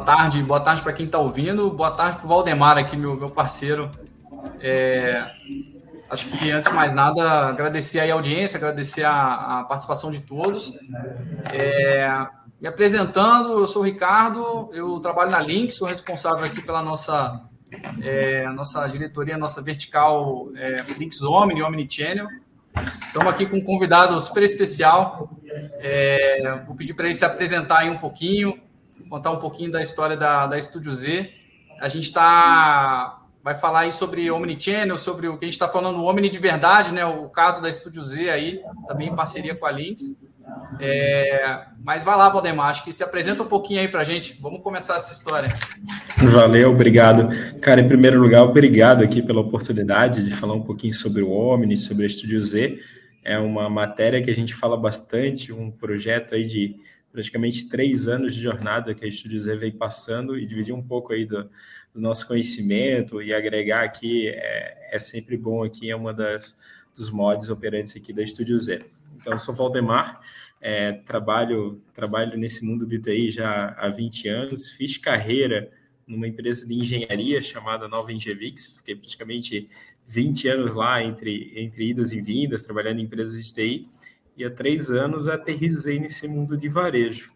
tarde para quem está ouvindo, boa tarde para o Valdemar aqui, meu parceiro. Acho que, antes de mais nada, agradecer aí a audiência, agradecer a participação de todos. Me apresentando, eu sou o Ricardo, eu trabalho na Lynx, sou responsável aqui pela nossa diretoria, nossa vertical Lynx Omnichannel. Estamos aqui com um convidado super especial. Vou pedir para ele se apresentar aí um pouquinho, contar um pouquinho da história da Estúdio Z. A gente vai falar aí sobre Omnichannel, sobre o que a gente está falando, o Omni de verdade, né? O caso da Estúdio Z aí, também em parceria com a Lynx. Mas vai lá, Valdemar, acho que se apresenta um pouquinho aí para a gente. Vamos começar essa história. Valeu, obrigado. Cara, em primeiro lugar, obrigado aqui pela oportunidade de falar um pouquinho sobre o Omni, sobre a Estúdio Z. É uma matéria que a gente fala bastante, um projeto aí de praticamente 3 anos de jornada que a Estúdio Z vem passando, e dividir um pouco aí do nosso conhecimento e agregar aqui é sempre bom aqui, é uma dos modos operantes aqui da Estúdio Z. Então, eu sou Valdemar, trabalho nesse mundo de TI já há 20 anos, fiz carreira numa empresa de engenharia chamada Nova Engevix, fiquei praticamente 20 anos lá, entre idas e vindas, trabalhando em empresas de TI, e há 3 anos aterrissei nesse mundo de varejo.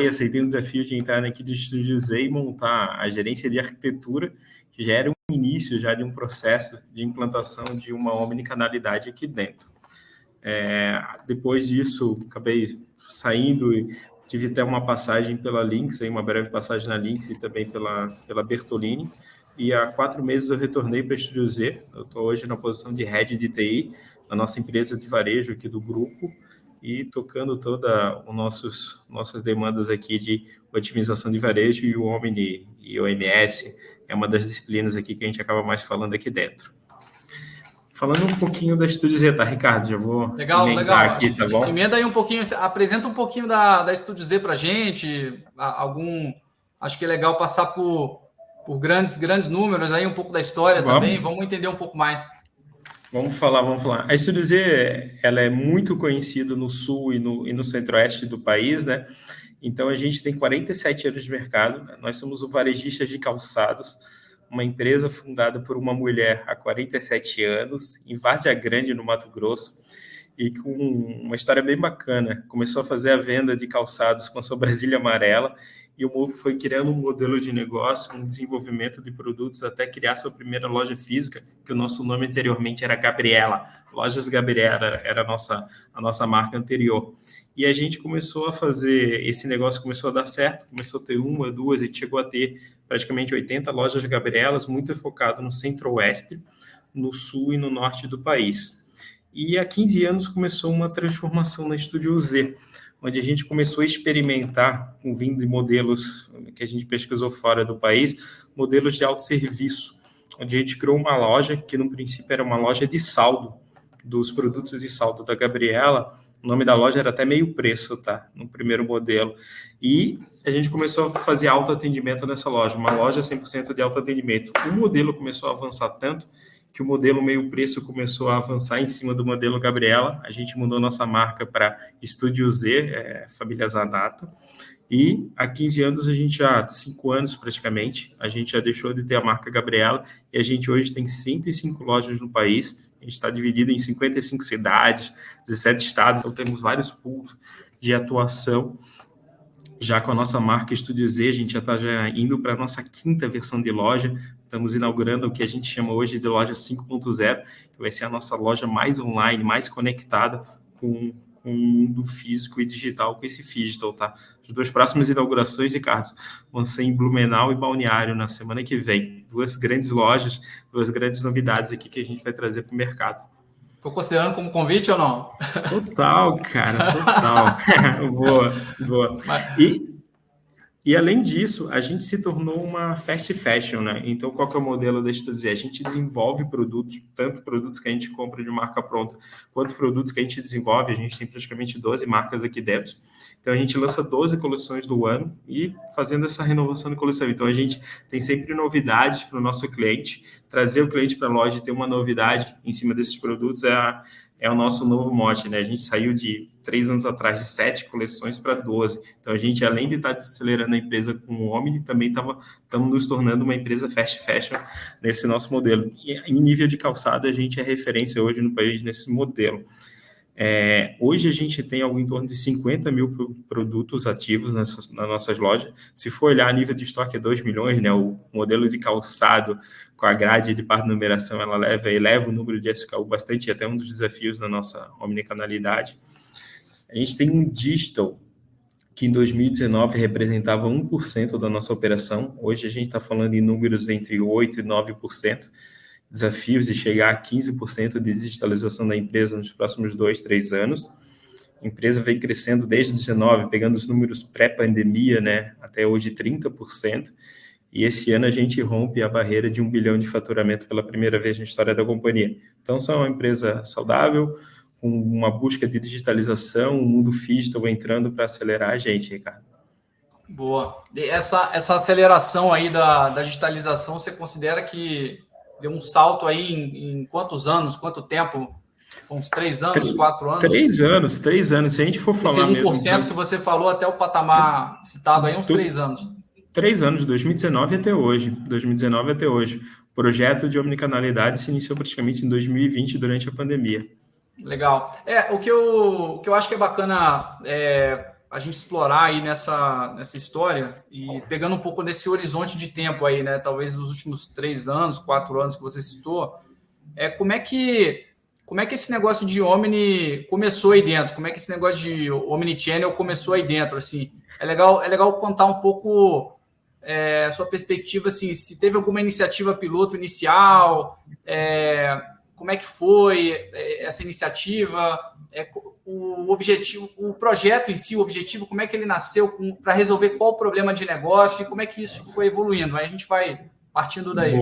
Aceitei um desafio de entrar aqui do Estúdio Z e montar a gerência de arquitetura, que já era um início já de um processo de implantação de uma omnicanalidade aqui dentro. Depois disso, acabei saindo e tive até uma passagem pela Lynx, uma breve passagem na Lynx e também pela Bertolini. E há 4 meses eu retornei para a Estúdio Z. Eu estou hoje na posição de Head de TI, na nossa empresa de varejo aqui do grupo, e tocando todas nossas demandas aqui de otimização de varejo, e o Omni e o OMS é uma das disciplinas aqui que a gente acaba mais falando aqui dentro. Falando um pouquinho da Estúdio Z, tá, Ricardo? Já vou legal. aqui, tá bom? Emenda aí um pouquinho, apresenta um pouquinho da Estúdio Z para a gente, acho que é legal passar por grandes números aí, um pouco da história também, vamos entender um pouco mais. Vamos falar. A Estúdio Z, ela é muito conhecida no sul e no centro-oeste do país, né? Então, a gente tem 47 anos de mercado, nós somos o varejista de calçados, uma empresa fundada por uma mulher há 47 anos, em Várzea Grande, no Mato Grosso, e com uma história bem bacana. Começou a fazer a venda de calçados com a sua Brasília amarela, e o foi criando um modelo de negócio, um desenvolvimento de produtos, até criar sua primeira loja física, que o nosso nome anteriormente era Gabriela. Lojas Gabriela era a nossa marca anterior. E a gente começou a fazer, esse negócio começou a dar certo, começou a ter 1, 2, e chegou a ter praticamente 80 lojas Gabrielas, muito focado no centro-oeste, no sul e no norte do país. E há 15 anos começou uma transformação na Estúdio Z, onde a gente começou a experimentar, com vindo de modelos que a gente pesquisou fora do país, modelos de autosserviço, onde a gente criou uma loja, que no princípio era uma loja de saldo, dos produtos de saldo da Gabriela. O nome da loja era até Meio Preço, tá? No primeiro modelo. E a gente começou a fazer autoatendimento nessa loja, uma loja 100% de autoatendimento. O modelo começou a avançar tanto que o modelo Meio Preço começou a avançar em cima do modelo Gabriela. A gente mudou nossa marca para Estúdio Z, Família Zanata. E há 15 anos, 5 anos praticamente, a gente já deixou de ter a marca Gabriela, e a gente hoje tem 105 lojas no país. A gente está dividido em 55 cidades, 17 estados, então temos vários pools de atuação. Já com a nossa marca Estúdio Z, a gente já está indo para a nossa 5ª versão de loja. Estamos inaugurando o que a gente chama hoje de loja 5.0, que vai ser a nossa loja mais online, mais conectada com o mundo físico e digital, com esse digital, tá? As 2 próximas inaugurações, Ricardo, vão ser em Blumenau e Balneário na semana que vem. 2 grandes lojas, 2 grandes novidades aqui que a gente vai trazer para o mercado. Estou considerando como convite ou não? Total, cara, total. Boa. E além disso, a gente se tornou uma fast fashion, né? Então, qual que é o modelo da Estúdio Z? A gente desenvolve produtos, tanto produtos que a gente compra de marca pronta, quanto produtos que a gente desenvolve. A gente tem praticamente 12 marcas aqui dentro. Então, a gente lança 12 coleções do ano e fazendo essa renovação de coleção. Então, a gente tem sempre novidades para o nosso cliente. Trazer o cliente para a loja e ter uma novidade em cima desses produtos é o nosso novo mote, né? A gente saiu de 3 anos atrás, de 7 coleções para 12. Então, a gente, além de estar acelerando a empresa com o Omni, também estamos nos tornando uma empresa fast fashion nesse nosso modelo. E em nível de calçado, a gente é referência hoje no país nesse modelo. Hoje a gente tem algo em torno de 50 mil produtos ativos nas nossas lojas. Se for olhar a nível de estoque, é 2 milhões, né? O modelo de calçado com a grade de par de numeração, ela eleva o número de SKU bastante, até um dos desafios da nossa omnicanalidade. A gente tem um digital que em 2019 representava 1% da nossa operação. Hoje a gente está falando em números entre 8% e 9%. Desafios de chegar a 15% de digitalização da empresa nos próximos 2, 3 anos. A empresa vem crescendo desde 2019, pegando os números pré-pandemia, né, até hoje 30%. E esse ano a gente rompe a barreira de 1 bilhão de faturamento pela primeira vez na história da companhia. Então, são uma empresa saudável, com uma busca de digitalização, um mundo digital entrando para acelerar a gente, Ricardo. Boa. Essa aceleração aí da digitalização, você considera que deu um salto aí em quantos anos, quanto tempo? Uns 3 anos, 4 anos? 3 anos. Se a gente for falar mesmo... Esse 1% que você falou até o patamar citado aí, uns 3 anos. 3 anos, 2019 até hoje. 2019 até hoje. O projeto de omnicanalidade se iniciou praticamente em 2020, durante a pandemia. Legal. O que eu acho que é bacana a gente explorar aí nessa história e pegando um pouco desse horizonte de tempo aí, né? Talvez os últimos 3 anos, 4 anos que você citou, como é que esse negócio de Omni começou aí dentro? Como é que esse negócio de Omnichannel começou aí dentro? Assim, é legal contar um pouco a sua perspectiva, assim, se teve alguma iniciativa piloto inicial, como é que foi essa iniciativa, o objetivo, o projeto em si, o objetivo, como é que ele nasceu para resolver qual o problema de negócio e como é que isso foi evoluindo. Aí a gente vai partindo daí.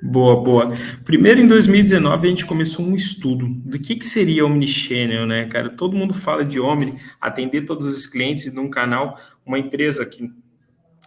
Boa. Primeiro, em 2019, a gente começou um estudo do que seria Omnichannel, né, cara? Todo mundo fala de Omni, atender todos os clientes num canal, uma empresa que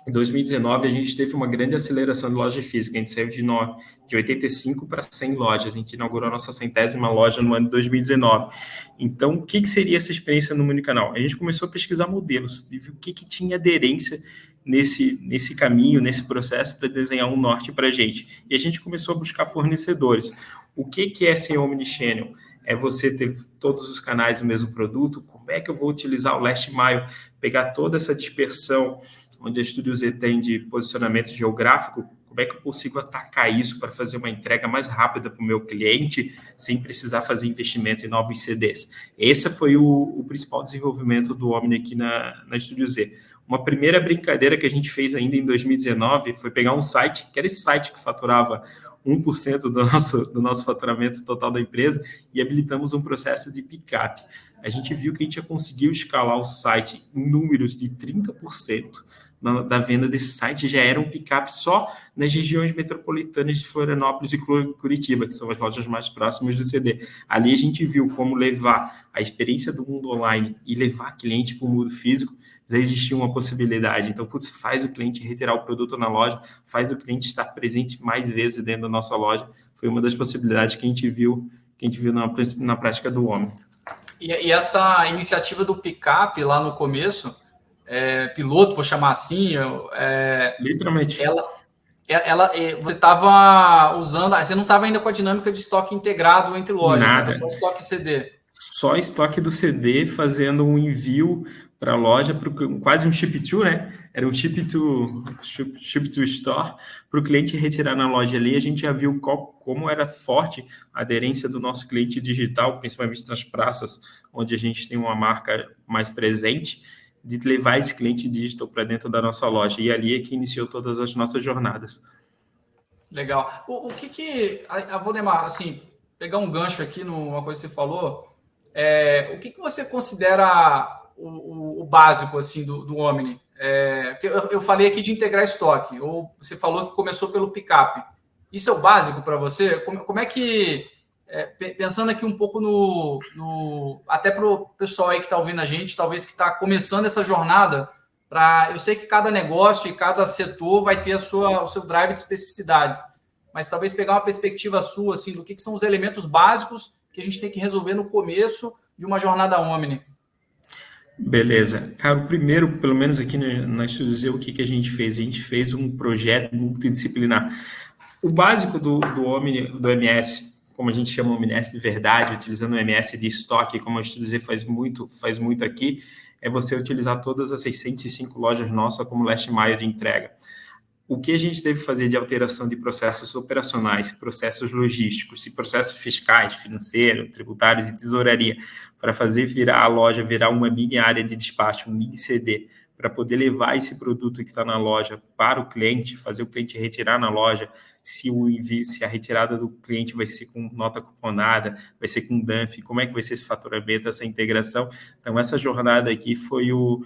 em 2019, a gente teve uma grande aceleração de loja física. A gente saiu de 85 para 100 lojas. A gente inaugurou a nossa 100ª loja no ano de 2019. Então, o que seria essa experiência no Omnicanal? A gente começou a pesquisar modelos, e viu o que tinha aderência nesse caminho, nesse processo, para desenhar um norte para a gente. E a gente começou a buscar fornecedores. O que é ser Omnichannel? É você ter todos os canais do mesmo produto? Como é que eu vou utilizar o last mile, pegar toda essa dispersão onde a Estúdio Z tem de posicionamento geográfico, como é que eu consigo atacar isso para fazer uma entrega mais rápida para o meu cliente, sem precisar fazer investimento em novos CDs? Esse foi o principal desenvolvimento do Omni aqui na Estúdio Z. Uma primeira brincadeira que a gente fez ainda em 2019 foi pegar um site, que era esse site que faturava 1% do nosso faturamento total da empresa, e habilitamos um processo de pick-up. A gente viu que a gente já conseguiu escalar o site em números de 30%, da venda desse site já era um pick-up só nas regiões metropolitanas de Florianópolis e Curitiba, que são as lojas mais próximas do CD. Ali a gente viu como levar a experiência do mundo online e levar cliente para o mundo físico, já existia uma possibilidade. Então, faz o cliente retirar o produto na loja, faz o cliente estar presente mais vezes dentro da nossa loja. Foi uma das possibilidades que a gente viu na prática do Omni. E essa iniciativa do pick-up lá no começo, piloto, vou chamar assim, literalmente. Você estava usando, você não estava ainda com a dinâmica de estoque integrado entre lojas, nada. Era só estoque CD. Só estoque do CD, fazendo um envio para a loja, quase um ship-to, né? Era um ship-to store, para o cliente retirar na loja ali. A gente já viu como era forte a aderência do nosso cliente digital, principalmente nas praças, onde a gente tem uma marca mais presente, de levar esse cliente digital para dentro da nossa loja. E ali é que iniciou todas as nossas jornadas. Legal. Valdemar, assim, pegar um gancho aqui numa coisa que você falou, o que você considera o básico assim, do Omni? Eu falei aqui de integrar estoque, ou você falou que começou pelo pick-up. Isso é o básico para você? Como é que... pensando aqui um pouco até para o pessoal aí que está ouvindo a gente, talvez que está começando essa jornada, eu sei que cada negócio e cada setor vai ter o seu drive de especificidades, mas talvez pegar uma perspectiva sua, assim, do que são os elementos básicos que a gente tem que resolver no começo de uma jornada Omni. Beleza. Cara, o primeiro, pelo menos aqui na Estúdio Z, o que a gente fez? A gente fez um projeto multidisciplinar. O básico do MS, como a gente chama o MS de verdade, utilizando o MS de estoque, como a Estúdio Z faz muito aqui, é você utilizar todas as 605 lojas nossas como last mile de entrega. O que a gente teve que fazer de alteração de processos operacionais, processos logísticos e processos fiscais, financeiros, tributários e tesouraria, para fazer a loja virar uma mini área de despacho, um mini CD, para poder levar esse produto que está na loja para o cliente, fazer o cliente retirar na loja, se a retirada do cliente vai ser com nota cuponada, vai ser com DANF, como é que vai ser esse faturamento, essa integração. Então, essa jornada aqui foi o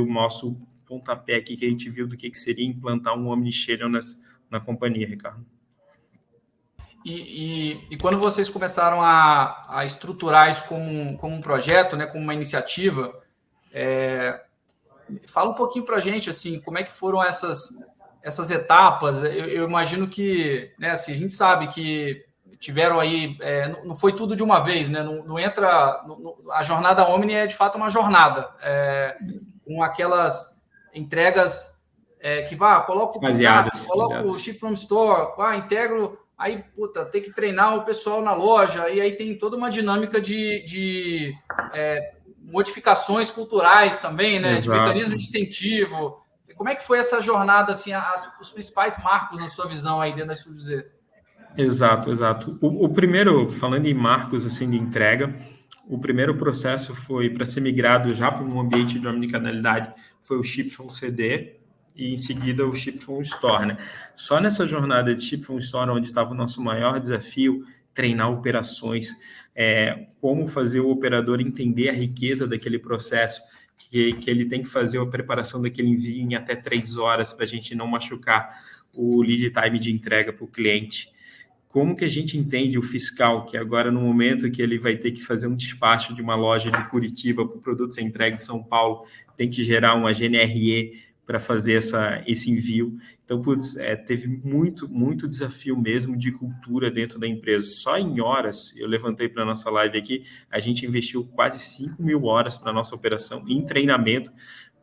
nosso pontapé aqui que a gente viu do que seria implantar um omnichannel na companhia, Ricardo. E quando vocês começaram a estruturar isso como um projeto, né, como uma iniciativa, fala um pouquinho para a gente, assim, como é que foram essas etapas. Eu imagino que, né, assim, a gente sabe que tiveram aí, não foi tudo de uma vez, né? Não entra, a jornada Omni é de fato uma jornada, com aquelas entregas que coloca o Ship from Store, integro, aí tem que treinar o pessoal na loja, e aí tem toda uma dinâmica de modificações culturais também, né? De mecanismo de incentivo. Como é que foi essa jornada, assim, os principais marcos na sua visão aí dentro da Estúdio Z? Exato. O primeiro, falando em marcos assim de entrega, o primeiro processo foi para ser migrado já para um ambiente de omnicanalidade, foi o Ship from CD e em seguida o Ship from Store, né? Só nessa jornada de Ship from Store, onde estava o nosso maior desafio, treinar operações, como fazer o operador entender a riqueza daquele processo, que ele tem que fazer a preparação daquele envio em até 3 horas para a gente não machucar o lead time de entrega para o cliente. Como que a gente entende o fiscal, que agora no momento que ele vai ter que fazer um despacho de uma loja de Curitiba para o produto ser entregue em São Paulo, tem que gerar uma GNRE para fazer esse envio. Então, teve muito desafio mesmo de cultura dentro da empresa. Só em horas, eu levantei para a nossa live aqui, a gente investiu quase 5.000 horas para a nossa operação em treinamento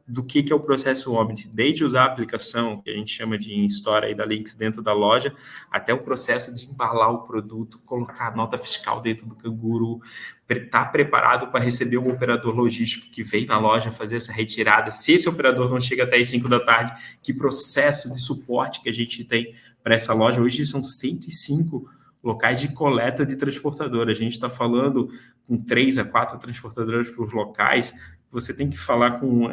do que é o processo Omni, desde usar a aplicação, que a gente chama de in-store aí da Lynx dentro da loja, até o processo de embalar o produto, colocar a nota fiscal dentro do canguru, estar preparado para receber o operador logístico que vem na loja fazer essa retirada. Se esse operador não chega até as 5 da tarde, que processo de suporte que a gente tem para essa loja? Hoje são 105 locais de coleta de transportadora. A gente está falando com 3 a 4 transportadoras por locais. Você tem que falar com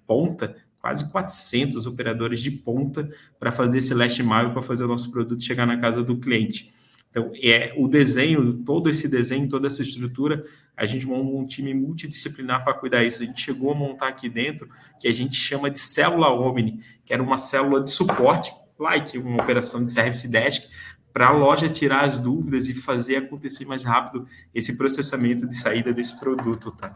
ponta, quase 400 operadores de ponta para fazer esse last mile, para fazer o nosso produto chegar na casa do cliente. Então, o desenho, todo esse desenho, toda essa estrutura, a gente montou um time multidisciplinar para cuidar disso. A gente chegou a montar aqui dentro, que a gente chama de célula Omni, que era uma célula de suporte, like uma operação de service desk, para a loja tirar as dúvidas e fazer acontecer mais rápido esse processamento de saída desse produto, tá?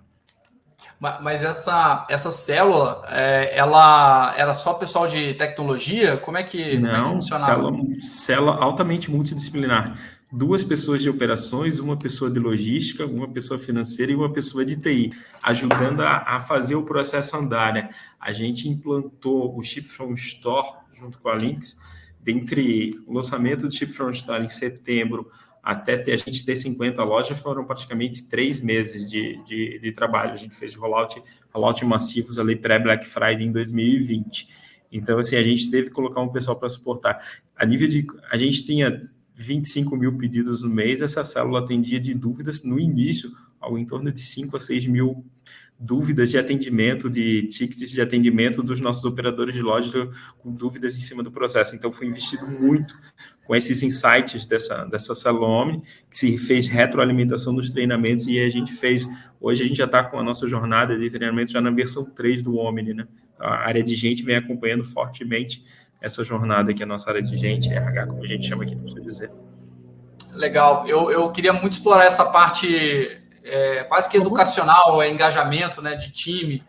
Mas essa célula, ela era só pessoal de tecnologia? Como é que funcionava? Célula altamente multidisciplinar. 2 pessoas de operações, uma pessoa de logística, uma pessoa financeira e uma pessoa de TI, ajudando a fazer o processo andar, né? A gente implantou o Ship from Store junto com a Lynx, dentre o lançamento do Ship from Store em setembro até a gente ter 50 lojas, foram praticamente 3 meses de trabalho. A gente fez rollout massivos ali pré-Black Friday em 2020. Então, assim, a gente teve que colocar um pessoal para suportar. A gente tinha 25 mil pedidos no mês, essa célula atendia de dúvidas no início, ao em torno de 5 a 6 mil dúvidas de atendimento, de tickets de atendimento dos nossos operadores de loja com dúvidas em cima do processo. Então, foi investido muito com esses insights dessa célula Omni, que se fez retroalimentação dos treinamentos e hoje a gente já está com a nossa jornada de treinamento já na versão 3 do Omni, né? A área de gente vem acompanhando fortemente essa jornada que é a nossa área de gente, RH, como a gente chama aqui, não preciso dizer. Legal. Eu queria muito explorar essa parte quase que educacional, engajamento, né, de time,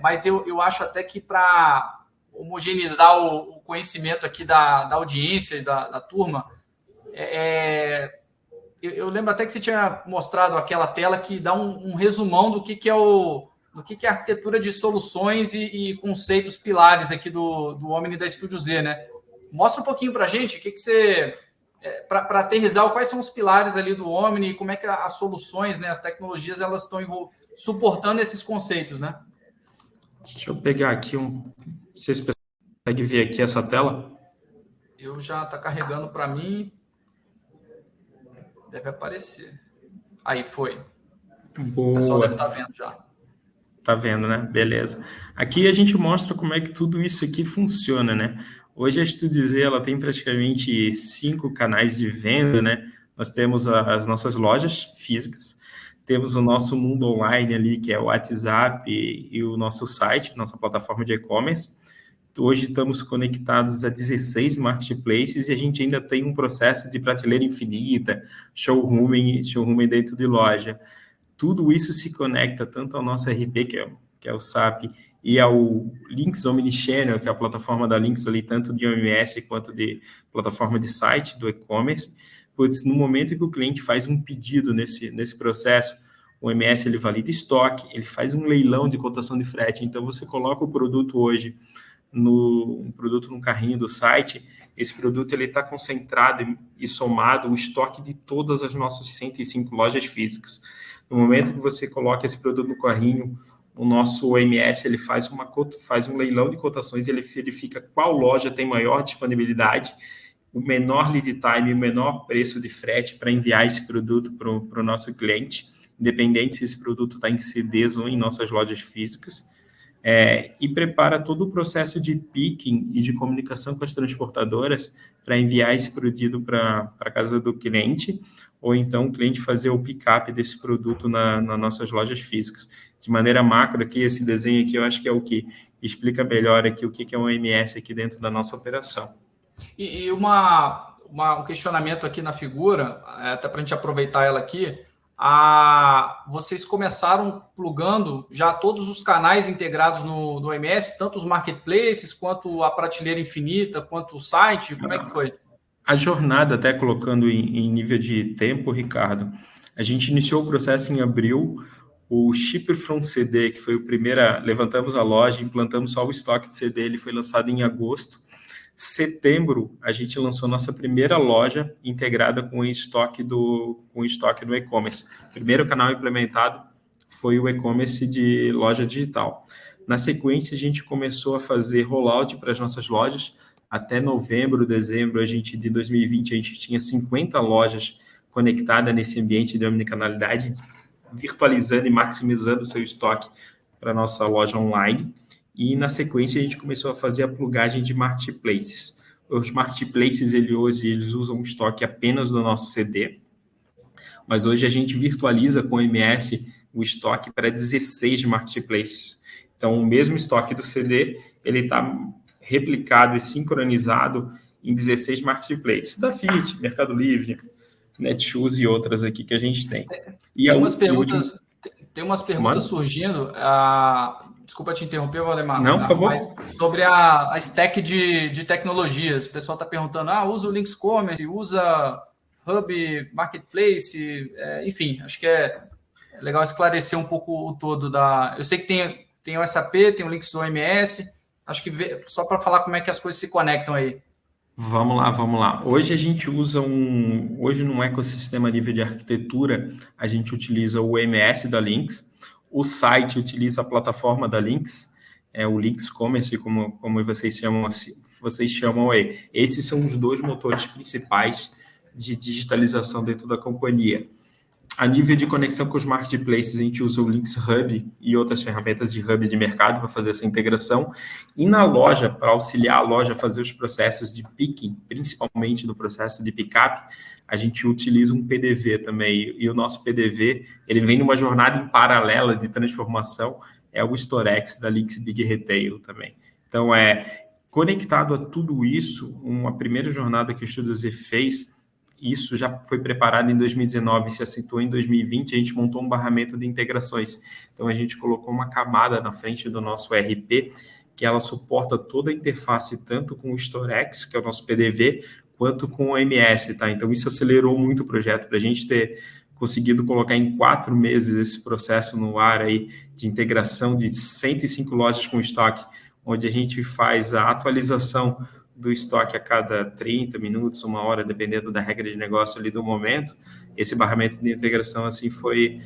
mas eu acho até que para homogeneizar o conhecimento aqui da audiência e da turma, eu lembro até que você tinha mostrado aquela tela que dá um resumão do que é o no que é a arquitetura de soluções e conceitos pilares aqui do Omni da Estúdio Z, né? Mostra um pouquinho para a gente o que você... para aterrissar, quais são os pilares ali do Omni, como é que as soluções, né, as tecnologias, elas estão suportando esses conceitos, né? Deixa eu pegar aqui Vocês conseguem ver aqui essa tela? Eu já está carregando para mim. Deve aparecer. Aí, foi. Boa. O pessoal deve estar vendo já. Tá vendo, né? Beleza. Aqui a gente mostra como é que tudo isso aqui funciona, né? Hoje a Estúdio Z, ela tem praticamente 5 canais de venda, né? Nós temos as nossas lojas físicas, temos o nosso mundo online ali, que é o WhatsApp e o nosso site, nossa plataforma de e-commerce. Hoje estamos conectados a 16 marketplaces e a gente ainda tem um processo de prateleira infinita, showrooming dentro de loja. Tudo isso se conecta tanto ao nosso RP, que é o SAP, e ao Lynx Omnichannel, que é a plataforma da Lynx ali, tanto de OMS quanto de plataforma de site, do e-commerce. Pois no momento que o cliente faz um pedido nesse processo, o OMS ele valida estoque, ele faz um leilão de cotação de frete. Então, você coloca o produto hoje, um produto no carrinho do site, esse produto ele está concentrado e somado o estoque de todas as nossas 105 lojas físicas. No momento que você coloca esse produto no carrinho, o nosso OMS ele faz um leilão de cotações, ele verifica qual loja tem maior disponibilidade, o menor lead time, o menor preço de frete para enviar esse produto para o nosso cliente, independente se esse produto está em CDs ou em nossas lojas físicas. E prepara todo o processo de picking e de comunicação com as transportadoras para enviar esse produto para a casa do cliente, ou então o cliente fazer o pick-up desse produto nas nossas lojas físicas. De maneira macro, aqui, esse desenho aqui, eu acho que é o que explica melhor aqui o que é um OMS aqui dentro da nossa operação. E um questionamento aqui na figura, até para a gente aproveitar ela aqui, vocês começaram plugando já todos os canais integrados no OMS, tanto os marketplaces, quanto a prateleira infinita, quanto o site, como é que foi? A jornada, até colocando em nível de tempo, Ricardo, a gente iniciou o processo em abril, o Ship from CD, que foi o primeiro, levantamos a loja, implantamos só o estoque de CD, ele foi lançado em agosto. Setembro, a gente lançou nossa primeira loja integrada com o estoque do e-commerce. O primeiro canal implementado foi o e-commerce de loja digital. Na sequência, a gente começou a fazer rollout para as nossas lojas. Até novembro, dezembro de 2020, a gente tinha 50 lojas conectadas nesse ambiente de omnicanalidade, virtualizando e maximizando o seu estoque para a nossa loja online. E, na sequência, a gente começou a fazer a plugagem de marketplaces. Os marketplaces, hoje, eles usam o estoque apenas do nosso CD, mas hoje a gente virtualiza com o MS o estoque para 16 marketplaces. Então, o mesmo estoque do CD, ele está replicado e sincronizado em 16 marketplaces. Da Fit, Mercado Livre, Netshoes e outras aqui que a gente tem. Tem umas perguntas surgindo. Desculpa te interromper, Valdemar. Não, por favor. Sobre a stack de tecnologias. O pessoal está perguntando, usa o Lynx Commerce, usa Hub, Marketplace, enfim, acho que é legal esclarecer um pouco o todo da... Eu sei que tem o SAP, tem o Lynx OMS, acho que só para falar como é que as coisas se conectam aí. Vamos lá. Hoje a gente usa hoje num ecossistema a nível de arquitetura, a gente utiliza o MS da Lynx, o site utiliza a plataforma da Lynx, o Lynx Commerce, como vocês chamam aí. Esses são os dois motores principais de digitalização dentro da companhia. A nível de conexão com os marketplaces, a gente usa o Lynx Hub e outras ferramentas de hub de mercado para fazer essa integração. E na loja, para auxiliar a loja a fazer os processos de picking, principalmente no processo de pick-up, a gente utiliza um PDV também. E o nosso PDV, ele vem numa jornada em paralela de transformação, é o Storex da Lynx Big Retail também. Então, conectado a tudo isso, uma primeira jornada que o Estúdio Z fez, isso já foi preparado em 2019 e se assentou em 2020, a gente montou um barramento de integrações. Então, a gente colocou uma camada na frente do nosso ERP, que ela suporta toda a interface, tanto com o Storex, que é o nosso PDV, quanto com o MS, tá? Então, isso acelerou muito o projeto para a gente ter conseguido colocar em 4 meses esse processo no ar aí de integração de 105 lojas com estoque, onde a gente faz a atualização do estoque a cada 30 minutos, 1 hora, dependendo da regra de negócio ali do momento. Esse barramento de integração assim foi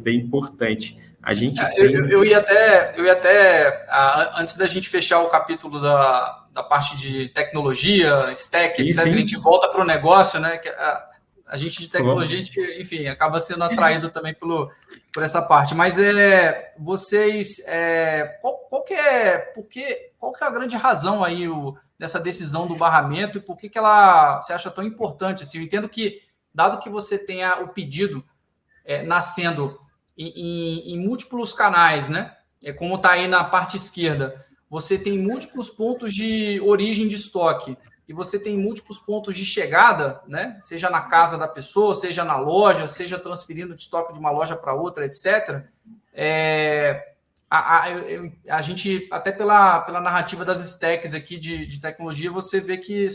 bem importante. A gente eu ia até antes da gente fechar o capítulo da parte de tecnologia, stack, etc., a gente volta para o negócio, né? Que a gente de tecnologia, enfim, acaba sendo atraído também por essa parte. Mas vocês, qual que é a grande razão aí dessa decisão do barramento e por que você acha tão importante? Assim, eu entendo que, dado que você tenha o pedido nascendo em múltiplos canais, né? Como está aí na parte esquerda, você tem múltiplos pontos de origem de estoque e você tem múltiplos pontos de chegada, né? Seja na casa da pessoa, seja na loja, seja transferindo de estoque de uma loja para outra, etc. A gente, até pela narrativa das stacks aqui de tecnologia, você vê que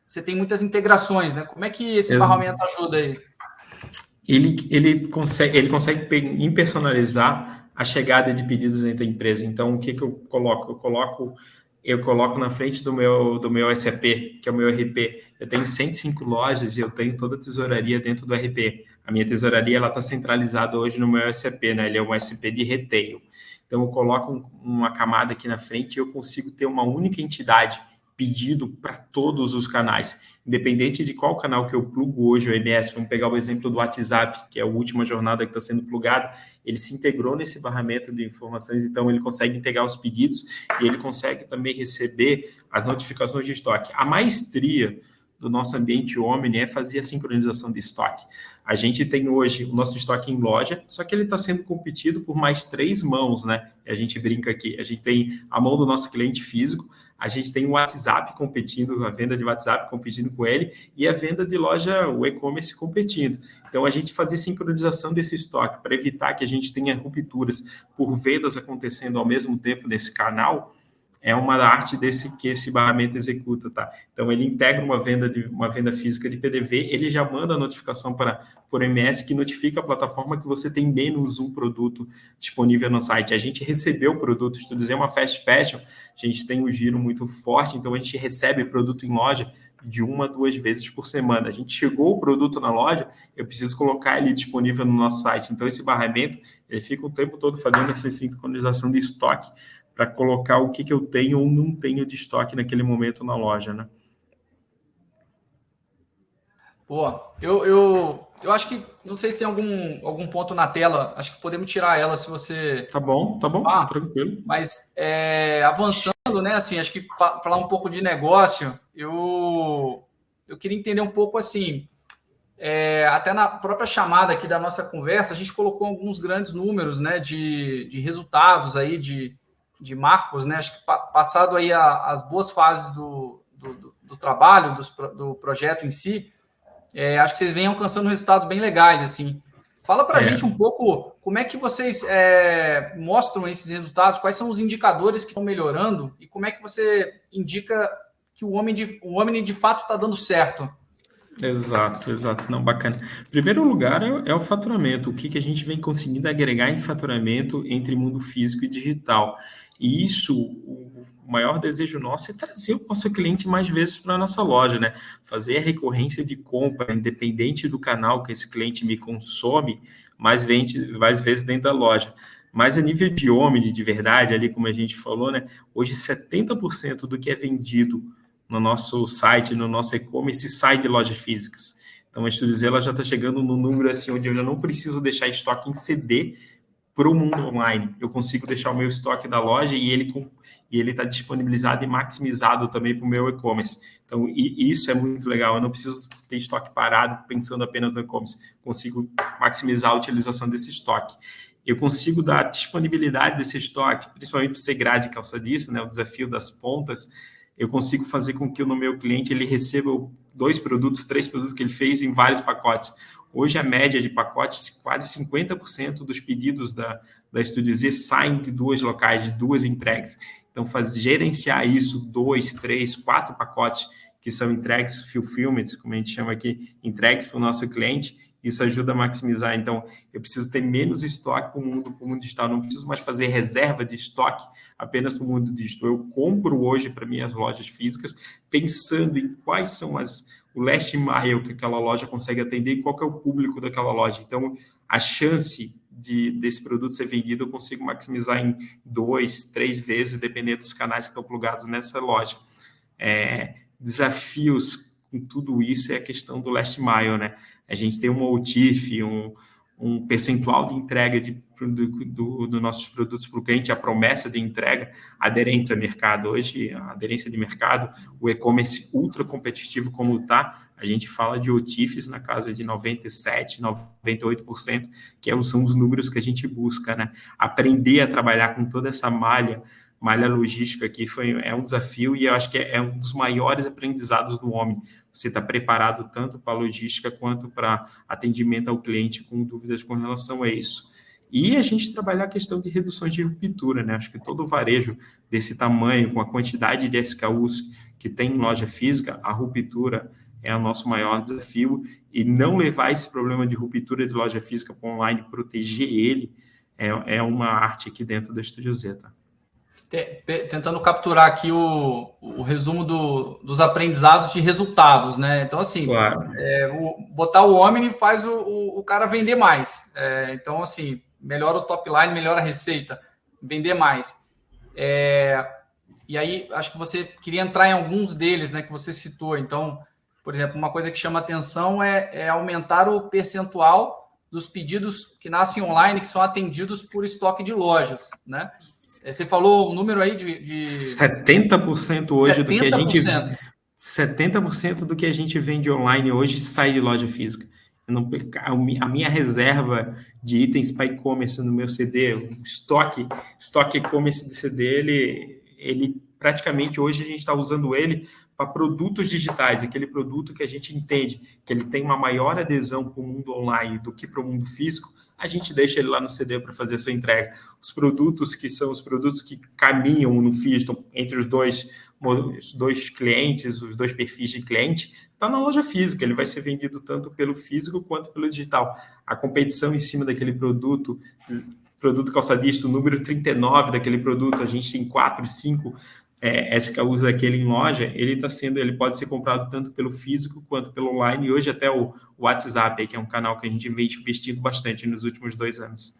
você tem muitas integrações, né? Como é que esse barramento ajuda aí? Ele consegue impersonalizar a chegada de pedidos dentro da empresa. Então, o que eu coloco? Eu coloco na frente do meu SAP, que é o meu RP. Eu tenho 105 lojas e eu tenho toda a tesouraria dentro do RP. A minha tesouraria está centralizada hoje no meu SAP, né? Ele é um SAP de retail. Então, eu coloco uma camada aqui na frente e eu consigo ter uma única entidade pedido para todos os canais. Independente de qual canal que eu plugo hoje, o MS, vamos pegar o exemplo do WhatsApp, que é a última jornada que está sendo plugada, ele se integrou nesse barramento de informações, então ele consegue integrar os pedidos e ele consegue também receber as notificações de estoque. A maestria do nosso ambiente Omni é fazer a sincronização de estoque. A gente tem hoje o nosso estoque em loja, só que ele está sendo competido por mais 3 mãos, né? A gente brinca aqui, a gente tem a mão do nosso cliente físico, a gente tem o WhatsApp competindo, a venda de WhatsApp competindo com ele e a venda de loja, o e-commerce competindo. Então, a gente fazer sincronização desse estoque para evitar que a gente tenha rupturas por vendas acontecendo ao mesmo tempo nesse canal, é uma arte que esse barramento executa, tá? Então, ele integra uma venda física de PDV, ele já manda a notificação por MS, que notifica a plataforma que você tem menos um produto disponível no site. A gente recebeu o produto, se tu dizer uma fast fashion, a gente tem um giro muito forte, então a gente recebe produto em loja de 1 a 2 vezes por semana. A gente chegou o produto na loja, eu preciso colocar ele disponível no nosso site. Então, esse barramento, ele fica o tempo todo fazendo essa sincronização de estoque, para colocar o que eu tenho ou não tenho de estoque naquele momento na loja, né? Pô, eu acho que, não sei se tem algum ponto na tela, acho que podemos tirar ela se você... Tá bom, tranquilo. Mas avançando, né, assim, acho que falar um pouco de negócio, eu queria entender um pouco, assim, até na própria chamada aqui da nossa conversa, a gente colocou alguns grandes números, né, de resultados aí, de marcos, né? Acho que passado aí as boas fases do trabalho, do projeto em si, acho que vocês vêm alcançando resultados bem legais, assim. Fala para a gente um pouco como é que vocês mostram esses resultados, quais são os indicadores que estão melhorando e como é que você indica que o Omni de fato está dando certo. Exato. Não, bacana. Primeiro lugar é o faturamento, o que a gente vem conseguindo agregar em faturamento entre mundo físico e digital. E isso, o maior desejo nosso é trazer o nosso cliente mais vezes para a nossa loja, né? Fazer a recorrência de compra, independente do canal que esse cliente me consome, mais vezes dentro da loja. Mas a nível de Omni, de verdade, ali como a gente falou, né? Hoje 70% do que é vendido no nosso site, no nosso e-commerce, sai de lojas físicas. Então, a Estudioz, ela já está chegando no número assim, onde eu já não preciso deixar estoque em CD para o mundo online. Eu consigo deixar o meu estoque da loja e ele está disponibilizado e maximizado também para o meu e-commerce. Então, isso é muito legal. Eu não preciso ter estoque parado pensando apenas no e-commerce. Consigo maximizar a utilização desse estoque. Eu consigo dar disponibilidade desse estoque, principalmente para você grade calçadista, né, o desafio das pontas. Eu consigo fazer com que o meu cliente ele receba 2 produtos, 3 produtos que ele fez em vários pacotes. Hoje, a média de pacotes, quase 50% dos pedidos da Estudioz saem de 2 locais, de 2 entregas. Então, gerenciar isso, 2, 3, 4 pacotes que são entregues, fulfillments, como a gente chama aqui, entregues para o nosso cliente, isso ajuda a maximizar. Então, eu preciso ter menos estoque para o mundo digital, não preciso mais fazer reserva de estoque apenas para o mundo digital. Eu compro hoje para minhas lojas físicas, pensando em quais são o last mile que aquela loja consegue atender e qual que é o público daquela loja. Então, a chance desse produto ser vendido, eu consigo maximizar em 2, 3 vezes, dependendo dos canais que estão plugados nessa loja. Desafios com tudo isso é a questão do last mile, né? A gente tem uma OTIF, um percentual de entrega dos nossos produtos para o cliente, a promessa de entrega, aderentes a mercado. Hoje, a aderência de mercado, o e-commerce ultra competitivo como está, a gente fala de OTIFs na casa de 97%, 98%, que são os números que a gente busca, né? Aprender a trabalhar com toda essa malha logística aqui é um desafio e eu acho que é um dos maiores aprendizados do homem. Você está preparado tanto para a logística quanto para atendimento ao cliente com dúvidas com relação a isso. E a gente trabalhar a questão de reduções de ruptura, né? Acho que todo varejo desse tamanho, com a quantidade de SKUs que tem em loja física, a ruptura é o nosso maior desafio, e não levar esse problema de ruptura de loja física para online, proteger ele, é uma arte aqui dentro da Estúdio Z. Tentando capturar aqui o resumo dos aprendizados de resultados, né? Então, assim, claro. Botar o Omni faz o cara vender mais. Então, assim, melhora o top line, melhora a receita, vender mais. E aí, acho que você queria entrar em alguns deles, né, que você citou. Então, por exemplo, uma coisa que chama atenção é aumentar o percentual dos pedidos que nascem online, que são atendidos por estoque de lojas, né? Você falou um número aí de 70% hoje 70%. Do que a gente 70% do que a gente vende online hoje sai de loja física. A minha reserva de itens para e-commerce no meu CD, o estoque e-commerce de CD, ele praticamente hoje a gente está usando ele para produtos digitais, aquele produto que a gente entende que ele tem uma maior adesão para o mundo online do que para o mundo físico, a gente deixa ele lá no CD para fazer a sua entrega. Os produtos que são os produtos que caminham no FII entre os dois clientes, os dois perfis de cliente, está na loja física. Ele vai ser vendido tanto pelo físico quanto pelo digital. A competição em cima daquele produto calçadista, o número 39 daquele produto, a gente tem 4, 5 SKUs daquele em loja, ele pode ser comprado tanto pelo físico quanto pelo online, e hoje até o WhatsApp, que é um canal que a gente vem investindo bastante nos últimos 2 anos.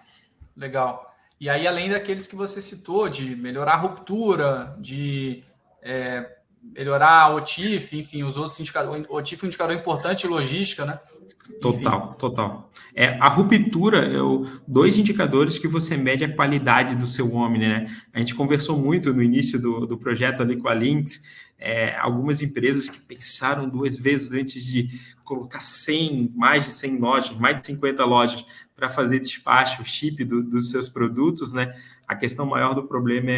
Legal. E aí, além daqueles que você citou, de melhorar a ruptura, de melhorar a OTIF, enfim, os outros indicadores. O OTIF é um indicador importante em logística, né? Total. A ruptura, 2 indicadores que você mede a qualidade do seu Omni, né? A gente conversou muito no início do projeto ali com a Lynx, algumas empresas que pensaram 2 vezes antes de colocar mais de 100 lojas, mais de 50 lojas para fazer despacho, chip dos seus produtos, né? A questão maior do problema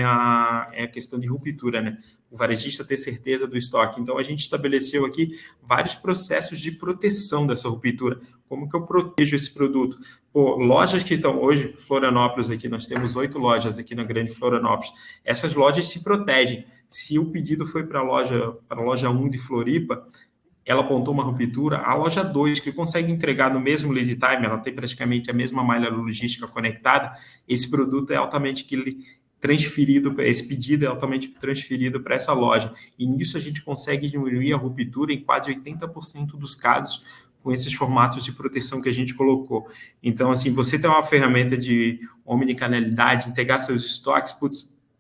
é a questão de ruptura, né? O varejista ter certeza do estoque. Então, a gente estabeleceu aqui vários processos de proteção dessa ruptura. Como que eu protejo esse produto? Lojas que estão hoje, Florianópolis aqui, nós temos 8 lojas aqui na Grande Florianópolis. Essas lojas se protegem. Se o pedido foi para a loja 1 de Floripa, ela apontou uma ruptura, a loja 2, que consegue entregar no mesmo lead time, ela tem praticamente a mesma malha logística conectada, esse produto é altamente transferido, esse pedido é altamente transferido para essa loja. E nisso a gente consegue diminuir a ruptura em quase 80% dos casos com esses formatos de proteção que a gente colocou. Então, assim, você tem uma ferramenta de omnicanalidade, integrar seus estoques,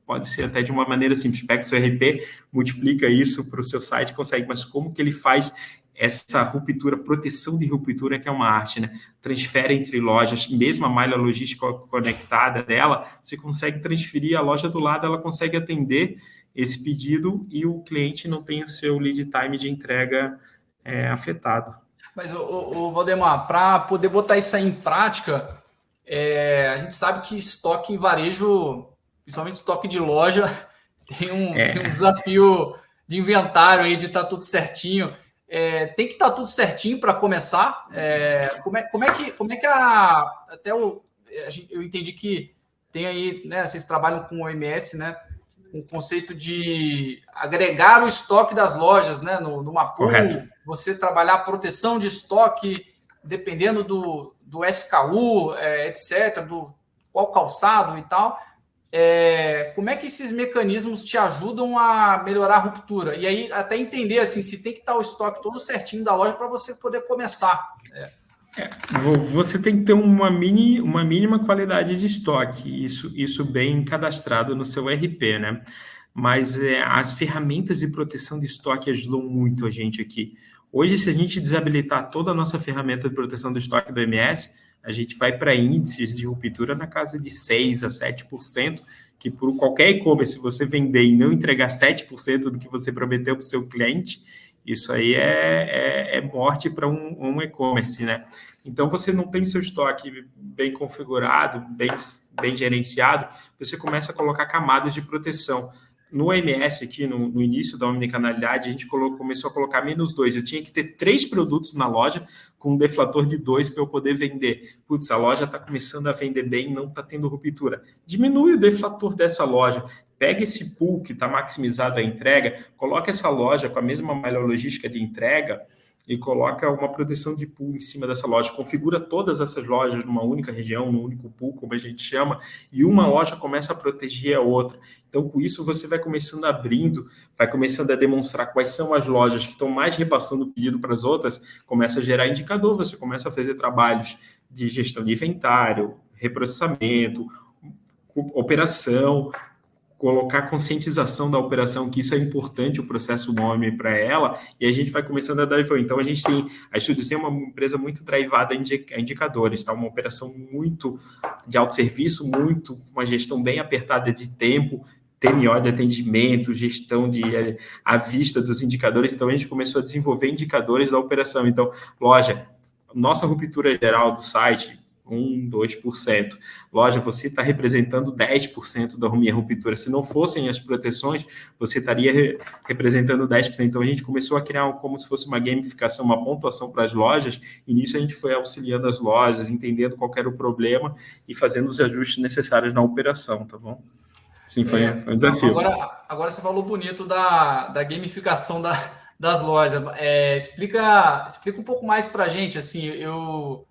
pode ser até de uma maneira simples. Pega o seu RP, multiplica isso para o seu site, consegue. Mas como que ele faz essa ruptura, proteção de ruptura, que é uma arte, né? Transfere entre lojas, mesmo a malha logística conectada dela, você consegue transferir a loja do lado, ela consegue atender esse pedido e o cliente não tem o seu lead time de entrega afetado. Mas, Valdemar, para poder botar isso aí em prática, a gente sabe que estoque em varejo, principalmente estoque de loja, tem um desafio de inventário aí, de estar tudo certinho. Tem que estar tudo certinho para começar. Como é que eu entendi que tem aí, né? Vocês trabalham com o OMS, né? Um conceito de agregar o estoque das lojas, né? Numa pool, você trabalhar a proteção de estoque. dependendo do SKU, etc., qual calçado e tal, como é que esses mecanismos te ajudam a melhorar a ruptura? E aí, até entender assim, se tem que estar o estoque todo certinho da loja para você poder começar. Você tem que ter uma mínima qualidade de estoque, isso bem cadastrado no seu RP, né? Mas as ferramentas de proteção de estoque ajudam muito a gente aqui. Hoje, se a gente desabilitar toda a nossa ferramenta de proteção do estoque do MS, a gente vai para índices de ruptura na casa de 6% a 7%, que por qualquer e-commerce, se você vender e não entregar 7% do que você prometeu para o seu cliente, isso aí é morte para um e-commerce, né? Então, você não tem seu estoque bem configurado, bem gerenciado, você começa a colocar camadas de proteção. No MS aqui, no início da omnicanalidade, a gente começou a colocar -2. Eu tinha que ter 3 produtos na loja com um deflator de 2 para eu poder vender. Putz, a loja está começando a vender bem, não está tendo ruptura. Diminui o deflator dessa loja. Pega esse pool que está maximizado a entrega, coloca essa loja com a mesma malha logística de entrega e coloca uma proteção de pool em cima dessa loja. Configura todas essas lojas numa única região, num único pool, como a gente chama, e uma loja começa a proteger a outra. Então, com isso, você vai começando abrindo, vai começando a demonstrar quais são as lojas que estão mais repassando o pedido para as outras, começa a gerar indicador, você começa a fazer trabalhos de gestão de inventário, reprocessamento, operação, colocar conscientização da operação, que isso é importante, o processo MOME para ela, e a gente vai começando a drive. Então, a gente tem, a StuDZ é uma empresa muito drivada a indicadores, tá? Uma operação muito de autosserviço, muito, uma gestão bem apertada de tempo, TMO de atendimento, gestão à vista dos indicadores. Então, a gente começou a desenvolver indicadores da operação. Então, loja, nossa ruptura geral do site, 1%, 2%. Loja, você está representando 10% da minha ruptura. Se não fossem as proteções, você estaria representando 10%. Então, a gente começou a criar como se fosse uma gamificação, uma pontuação para as lojas, e nisso a gente foi auxiliando as lojas, entendendo qual era o problema e fazendo os ajustes necessários na operação, tá bom? Sim, foi um desafio. Agora você falou bonito da gamificação das lojas. Explica um pouco mais para a gente, assim, eu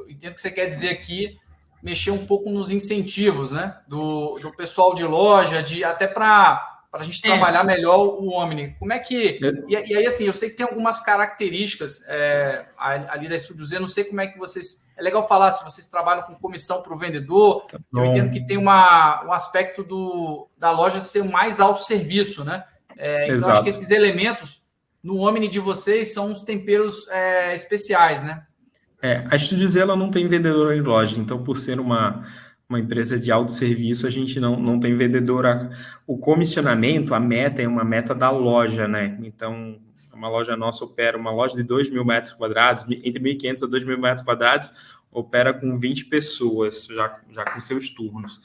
entendo que você quer dizer aqui, mexer um pouco nos incentivos, né? Do pessoal de loja, até para a gente trabalhar melhor o Omni. Como é que... E aí, assim, eu sei que tem algumas características ali da StuDZ, não sei como é que vocês... É legal falar se vocês trabalham com comissão para o vendedor. Eu entendo que tem um aspecto da loja ser mais autosserviço, né? Então, acho que esses elementos no Omni de vocês são uns temperos especiais, né? A StuDZ ela não tem vendedor em loja, então por ser uma empresa de autosserviço, a gente não tem vendedora. O comissionamento, a meta é uma meta da loja, né? Então, uma loja nossa opera, uma loja de 2.000 metros quadrados, entre 1.500 a 2.000 metros quadrados, opera com 20 pessoas, já com seus turnos.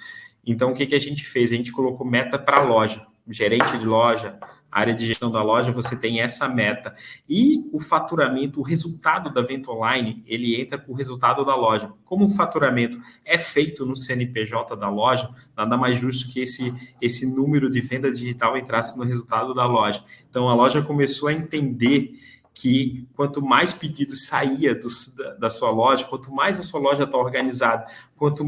Então, o que a gente fez? A gente colocou meta para a loja, gerente de loja, área de gestão da loja, você tem essa meta. E o faturamento, o resultado da venda online, ele entra para o resultado da loja. Como o faturamento é feito no CNPJ da loja, nada mais justo que esse número de venda digital entrasse no resultado da loja. Então, a loja começou a entender que quanto mais pedidos saía da sua loja, quanto mais a sua loja está organizada, quanto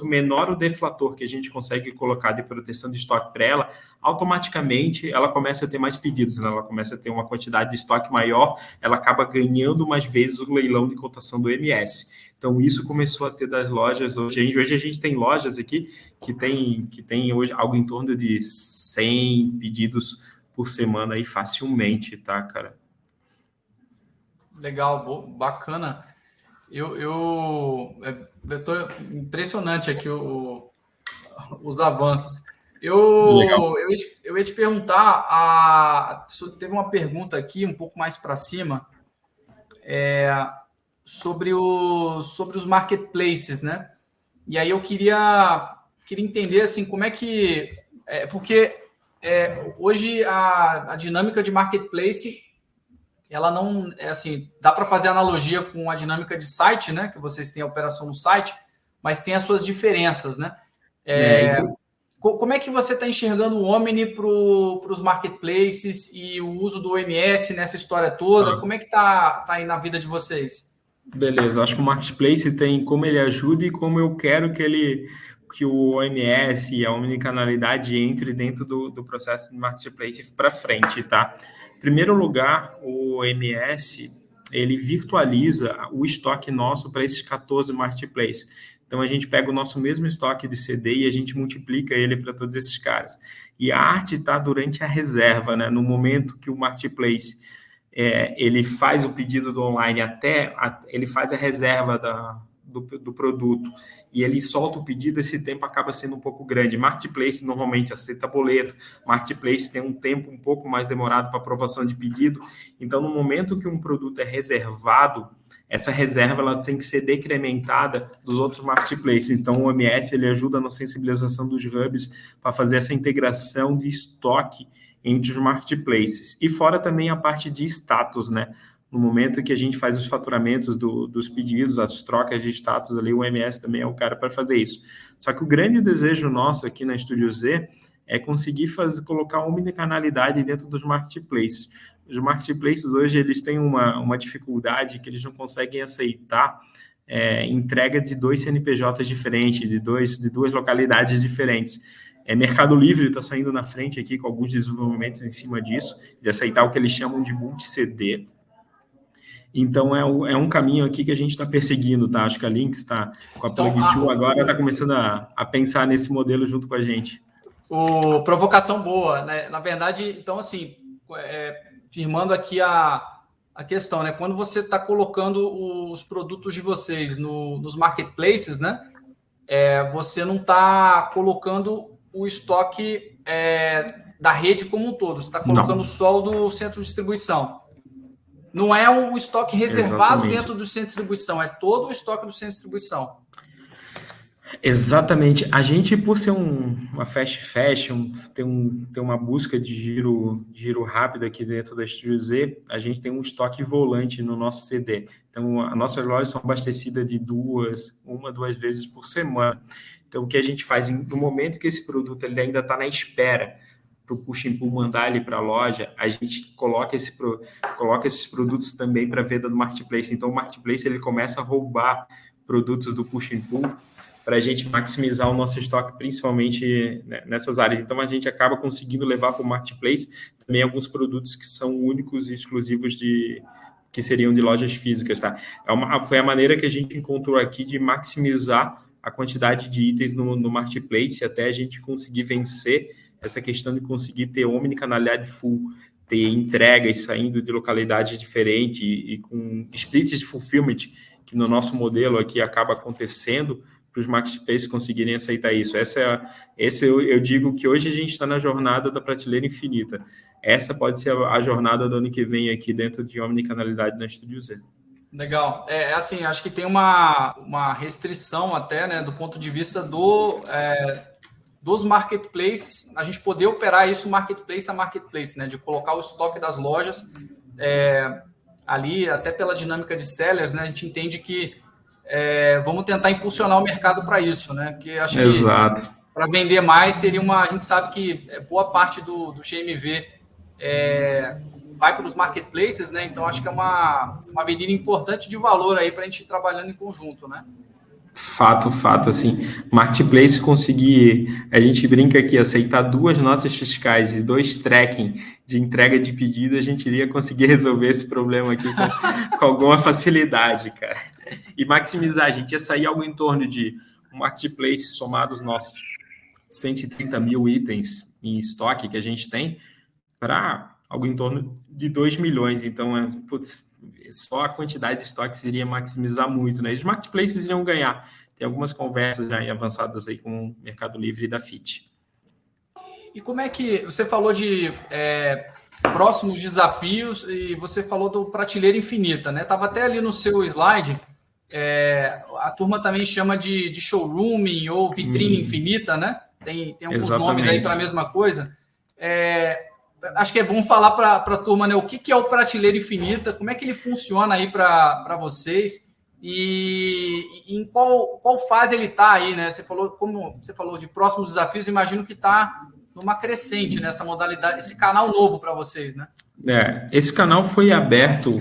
menor o deflator que a gente consegue colocar de proteção de estoque para ela, automaticamente ela começa a ter mais pedidos, né? Ela começa a ter uma quantidade de estoque maior, ela acaba ganhando mais vezes o leilão de cotação do MS. Então, isso começou a ter das lojas hoje. Hoje a gente tem lojas aqui que tem hoje algo em torno de 100 pedidos por semana aí facilmente, tá, cara? Legal, bacana. Eu estou impressionante aqui os avanços. Eu ia te perguntar, teve uma pergunta aqui um pouco mais para cima, sobre os marketplaces, né? E aí eu queria entender assim, como é que... porque hoje a dinâmica de marketplace, ela não... assim, dá para fazer analogia com a dinâmica de site, né? Que vocês têm a operação no site, mas tem as suas diferenças, né? Como é que você está enxergando o Omni para os marketplaces e o uso do OMS nessa história toda? Como é que está aí na vida de vocês? Beleza, acho que o Marketplace tem como ele ajuda e como eu quero que o OMS e a omnicanalidade entre dentro do processo de Marketplace para frente, tá? Em primeiro lugar, o OMS, ele virtualiza o estoque nosso para esses 14 Marketplaces. Então, a gente pega o nosso mesmo estoque de CD e a gente multiplica ele para todos esses caras. E a arte está durante a reserva, né? No momento que o Marketplace ele faz o pedido do online ele faz a reserva do produto e ele solta o pedido, esse tempo acaba sendo um pouco grande. Marketplace normalmente aceita boleto, Marketplace tem um tempo um pouco mais demorado para aprovação de pedido, então no momento que um produto é reservado, essa reserva ela tem que ser decrementada dos outros marketplaces. Então, o OMS ele ajuda na sensibilização dos hubs para fazer essa integração de estoque entre os marketplaces. E fora também a parte de status, né? No momento que a gente faz os faturamentos dos pedidos, as trocas de status ali, o OMS também é o cara para fazer isso. Só que o grande desejo nosso aqui na Estúdio Z é conseguir colocar omnicanalidade dentro dos marketplaces. Os marketplaces hoje eles têm uma dificuldade que eles não conseguem aceitar entrega de 2 CNPJs diferentes, de duas localidades diferentes. Mercado Livre está saindo na frente aqui com alguns desenvolvimentos em cima disso, de aceitar o que eles chamam de multi-CD. Então, é um caminho aqui que a gente está perseguindo, tá? Acho que a Lynx está com a Plug2 agora, está começando a pensar nesse modelo junto com a gente. Provocação boa, né? Na verdade, então, assim, firmando aqui a questão, né? Quando você está colocando os produtos de vocês nos marketplaces, né? Você não está colocando o estoque da rede como um todo, você está colocando só o do centro de distribuição. Não é um estoque reservado dentro do centro de distribuição, é todo o estoque do centro de distribuição. Exatamente. A gente, por ser uma fast fashion, tem uma busca de giro rápido aqui dentro da Estúdio Z, a gente tem um estoque volante no nosso CD. Então, as nossas lojas são abastecidas de uma, duas vezes por semana. Então, o que a gente faz, no momento que esse produto ele ainda está na espera para o Push and Pull mandar ele para a loja, a gente coloca esses produtos também para venda do Marketplace. Então, o Marketplace ele começa a roubar produtos do Push and Pull para a gente maximizar o nosso estoque, principalmente nessas áreas. Então, a gente acaba conseguindo levar para o Marketplace também alguns produtos que são únicos e exclusivos que seriam de lojas físicas, tá? Foi a maneira que a gente encontrou aqui de maximizar a quantidade de itens no Marketplace até a gente conseguir vencer essa questão de conseguir ter omnicanalidade full, ter entregas saindo de localidades diferentes e com splits de fulfillment, que no nosso modelo aqui acaba acontecendo, para os marketplaces conseguirem aceitar isso. Eu digo que hoje a gente está na jornada da prateleira infinita. Essa pode ser a jornada do ano que vem aqui dentro de omnicanalidade na Estúdio Z. Legal. Assim, acho que tem uma restrição até, né, do ponto de vista dos marketplaces, a gente poder operar isso marketplace a marketplace, né, de colocar o estoque das lojas ali, até pela dinâmica de sellers, né, a gente entende que vamos tentar impulsionar o mercado para isso, né, que acho que para vender mais seria a gente sabe que boa parte do GMV vai para os marketplaces, né, então acho que é uma avenida importante de valor aí para a gente ir trabalhando em conjunto, né. Fato, assim, marketplace conseguir, a gente brinca aqui, aceitar 2 notas fiscais e 2 tracking de entrega de pedido, a gente iria conseguir resolver esse problema aqui com alguma facilidade, cara. E maximizar, a gente ia sair algo em torno de um marketplace somados nossos 130 mil itens em estoque que a gente tem para algo em torno de 2 milhões, então só a quantidade de estoque seria maximizar muito, né? Os marketplaces iriam ganhar. Tem algumas conversas já avançadas aí com o Mercado Livre e da FIT. E como é que... Você falou de próximos desafios e você falou do prateleira infinita, né? Estava até ali no seu slide, a turma também chama de showrooming ou vitrine infinita, né? Tem alguns nomes aí para a mesma coisa. Acho que é bom falar para a turma, né, o que é o prateleira infinita, como é que ele funciona aí para vocês e em qual fase ele está aí, né? Como você falou de próximos desafios, imagino que está numa crescente nessa modalidade, esse canal novo para vocês, né? Esse canal foi aberto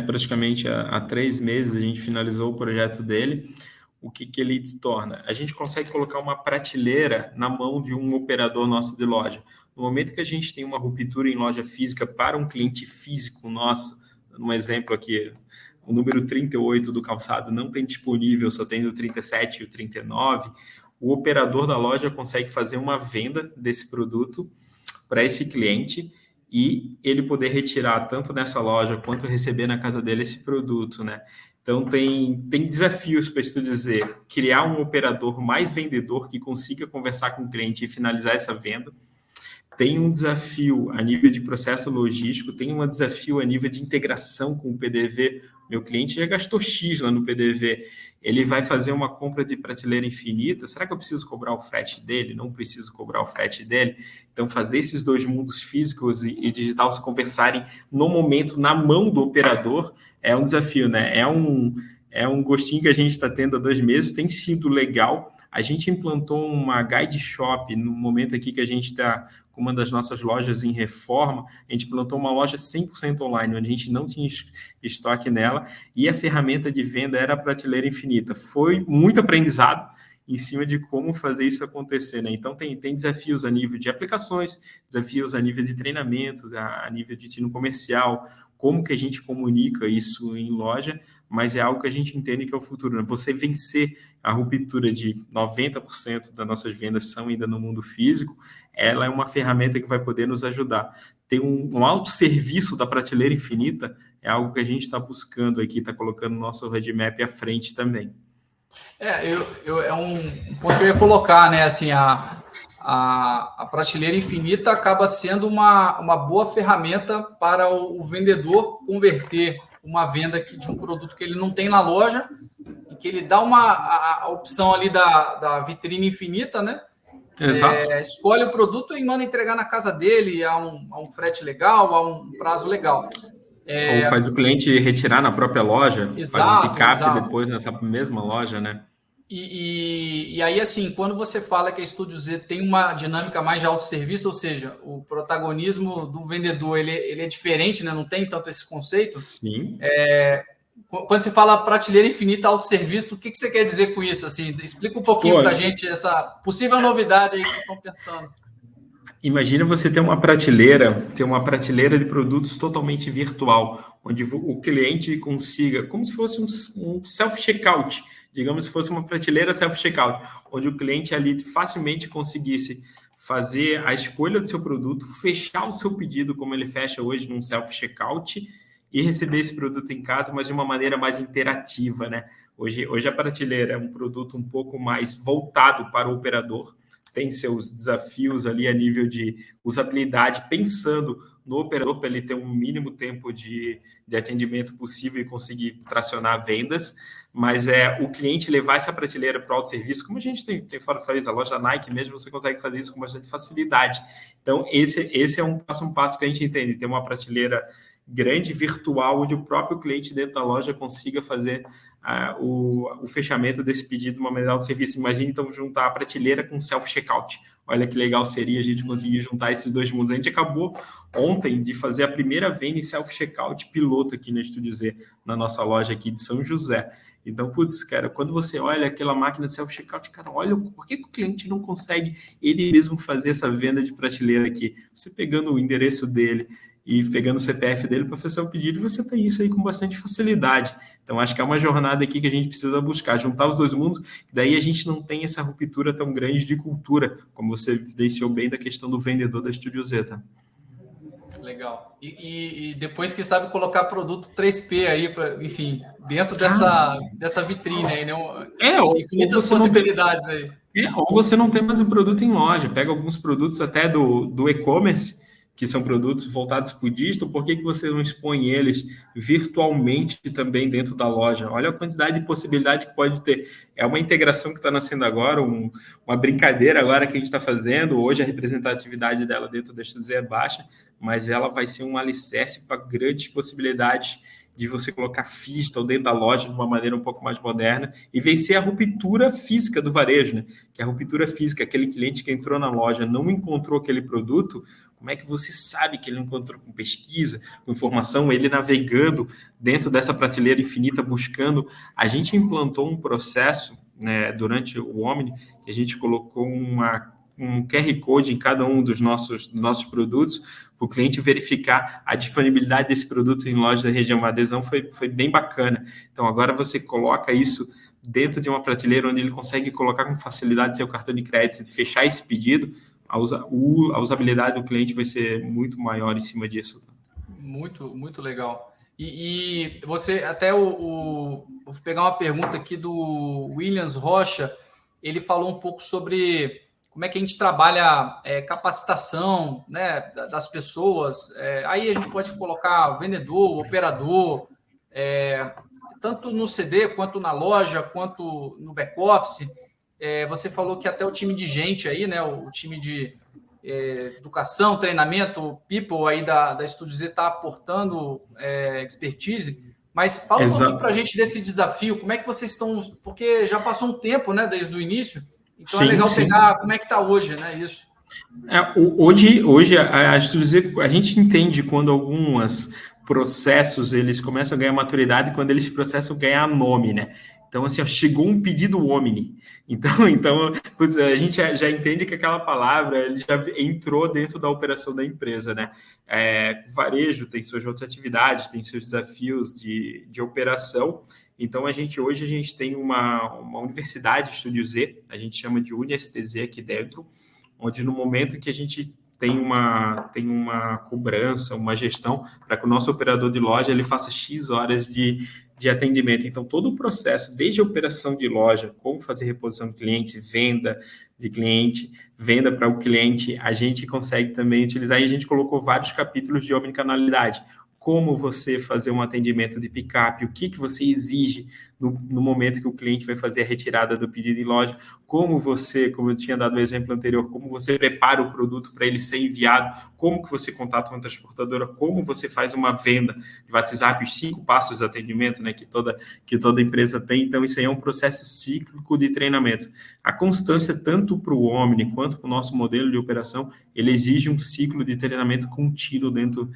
praticamente há 3 meses, a gente finalizou o projeto dele. O que ele torna? A gente consegue colocar uma prateleira na mão de um operador nosso de loja. No momento que a gente tem uma ruptura em loja física para um cliente físico nosso, um exemplo aqui, o número 38 do calçado não tem disponível, só tem o 37 e o 39, o operador da loja consegue fazer uma venda desse produto para esse cliente e ele poder retirar tanto nessa loja quanto receber na casa dele esse produto, né? Então, tem desafios para isso dizer, criar um operador mais vendedor que consiga conversar com o cliente e finalizar essa venda. Tem um desafio a nível de processo logístico, tem um desafio a nível de integração com o PDV. Meu cliente já gastou X lá no PDV, ele vai fazer uma compra de prateleira infinita, será que eu preciso cobrar o frete dele? Não preciso cobrar o frete dele? Então, fazer esses dois mundos físicos e digital se conversarem no momento, na mão do operador, é um desafio, né? É um gostinho que a gente está tendo há 2 meses, tem sido legal. A gente implantou uma guide shop no momento aqui que a gente está com uma das nossas lojas em reforma. A gente implantou uma loja 100% online, onde a gente não tinha estoque nela, e a ferramenta de venda era a prateleira infinita. Foi muito aprendizado em cima de como fazer isso acontecer, né? Então, tem desafios a nível de aplicações, desafios a nível de treinamentos, a nível de tino comercial, como que a gente comunica isso em loja, mas é algo que a gente entende que é o futuro, né? Você vencer a ruptura de 90% das nossas vendas são ainda no mundo físico, ela é uma ferramenta que vai poder nos ajudar. Ter um autosserviço da prateleira infinita é algo que a gente está buscando aqui, está colocando o nosso roadmap à frente também. É um ponto que eu ia colocar, né? Assim, a prateleira infinita acaba sendo uma boa ferramenta para o vendedor converter uma venda de um produto que ele não tem na loja e que ele dá a opção ali da vitrine infinita, né? Exato. Escolhe o produto e manda entregar na casa dele a um frete legal, a um prazo legal. Ou faz o cliente retirar na própria loja, exato, faz um pick-up depois nessa mesma loja, né? E aí, assim, quando você fala que a Estúdio Z tem uma dinâmica mais de autosserviço, ou seja, o protagonismo do vendedor ele é diferente, né? Não tem tanto esse conceito. Sim. Quando você fala prateleira infinita, autosserviço, o que você quer dizer com isso? Assim, explica um pouquinho para a gente essa possível novidade aí que vocês estão pensando. Imagina você ter uma prateleira de produtos totalmente virtual, onde o cliente consiga, como se fosse um self-checkout, digamos se fosse uma prateleira self-checkout, onde o cliente ali facilmente conseguisse fazer a escolha do seu produto, fechar o seu pedido, como ele fecha hoje num self-checkout, e receber esse produto em casa, mas de uma maneira mais interativa, né? Hoje a prateleira é um produto um pouco mais voltado para o operador, tem seus desafios ali a nível de usabilidade, pensando no operador para ele ter um mínimo tempo de atendimento possível e conseguir tracionar vendas, mas o cliente levar essa prateleira para o autosserviço, como a gente tem fora a loja Nike mesmo, você consegue fazer isso com bastante facilidade. Então, esse é um passo que a gente entende, ter uma prateleira grande, virtual, onde o próprio cliente dentro da loja consiga fazer o fechamento desse pedido de uma maneira de serviço. Imagine, então, juntar a prateleira com self-checkout. Olha que legal seria a gente conseguir juntar esses dois mundos. A gente acabou ontem de fazer a primeira venda em self-checkout piloto aqui na Estúdio Z, na nossa loja aqui de São José. Então, putz, cara, quando você olha aquela máquina self-checkout, cara, olha por que o cliente não consegue ele mesmo fazer essa venda de prateleira aqui? Você pegando o endereço dele e pegando o CPF dele para fazer o pedido, você tem isso aí com bastante facilidade. Então, acho que é uma jornada aqui que a gente precisa buscar, juntar os dois mundos, que daí a gente não tem essa ruptura tão grande de cultura, como você evidenciou bem da questão do vendedor da Estúdio Z, tá? Legal. E depois, quem sabe, colocar produto 3P aí, enfim, dentro dessa vitrine aí, né? Infinitas possibilidades aí. Ou você não tem mais o produto em loja, pega alguns produtos até do e-commerce, que são produtos voltados para o digital, por que você não expõe eles virtualmente também dentro da loja? Olha a quantidade de possibilidade que pode ter. É uma integração que está nascendo agora, uma brincadeira agora que a gente está fazendo. Hoje a representatividade dela dentro da Estúdio Z é baixa, mas ela vai ser um alicerce para grandes possibilidades de você colocar Fista dentro da loja de uma maneira um pouco mais moderna e vencer a ruptura física do varejo, né? Que é a ruptura física, aquele cliente que entrou na loja, não encontrou aquele produto, como é que você sabe que ele encontrou com pesquisa, com informação, ele navegando dentro dessa prateleira infinita, buscando? A gente implantou um processo, né, durante o Omni, que a gente colocou um QR Code em cada um dos nossos produtos, para o cliente verificar a disponibilidade desse produto em loja da região. Uma adesão foi bem bacana. Então, agora você coloca isso dentro de uma prateleira onde ele consegue colocar com facilidade seu cartão de crédito e fechar esse pedido. A usabilidade do cliente vai ser muito maior em cima disso. Muito, muito legal. E você, até vou pegar uma pergunta aqui do Williams Rocha, ele falou um pouco sobre como é que a gente trabalha capacitação, né, das pessoas. Aí a gente pode colocar o vendedor, o operador, tanto no CD, quanto na loja, quanto no back-office. Você falou que até o time de gente aí, né, o time de educação, treinamento, people aí da Estúdio Z está aportando expertise, mas fala um pouquinho para a gente desse desafio, como é que vocês estão, porque já passou um tempo, né, desde o início, então sim, é legal pegar como é que está hoje, né, isso. Hoje a Estúdio Z, a gente entende quando alguns processos eles começam a ganhar maturidade, quando eles processam ganhar nome, né? Então, assim, chegou um pedido Omni. Então a gente já entende que aquela palavra ele já entrou dentro da operação da empresa, né? O varejo tem suas outras atividades, tem seus desafios de operação. Então, hoje a gente tem uma universidade Estúdio Z, a gente chama de UniSTZ aqui dentro, onde no momento que a gente tem uma cobrança, uma gestão, para que o nosso operador de loja ele faça X horas de atendimento. Então, todo o processo, desde a operação de loja, como fazer reposição de cliente, venda de cliente, venda para o cliente, a gente consegue também utilizar, e a gente colocou vários capítulos de omnicanalidade. Como você fazer um atendimento de pick-up, o que você exige no momento que o cliente vai fazer a retirada do pedido em loja, como eu tinha dado o exemplo anterior, como você prepara o produto para ele ser enviado, como que você contata uma transportadora, como você faz uma venda de WhatsApp, os 5 passos de atendimento, né, que toda empresa tem. Então, isso aí é um processo cíclico de treinamento. A constância, tanto para o Omni quanto para o nosso modelo de operação, ele exige um ciclo de treinamento contínuo dentro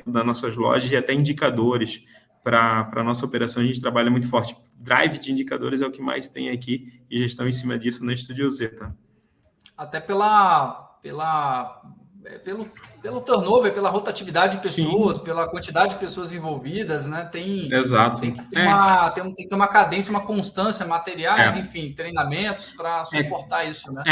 das nossas lojas e até indicadores. Para a nossa operação, a gente trabalha muito forte. Drive de indicadores é o que mais tem aqui e gestão em cima disso na Estúdio Z, tá? Até pelo turnover, pela rotatividade de pessoas, sim, pela quantidade de pessoas envolvidas, né? Exato. Tem que ter uma cadência, uma constância, materiais, enfim, treinamentos para suportar isso, né?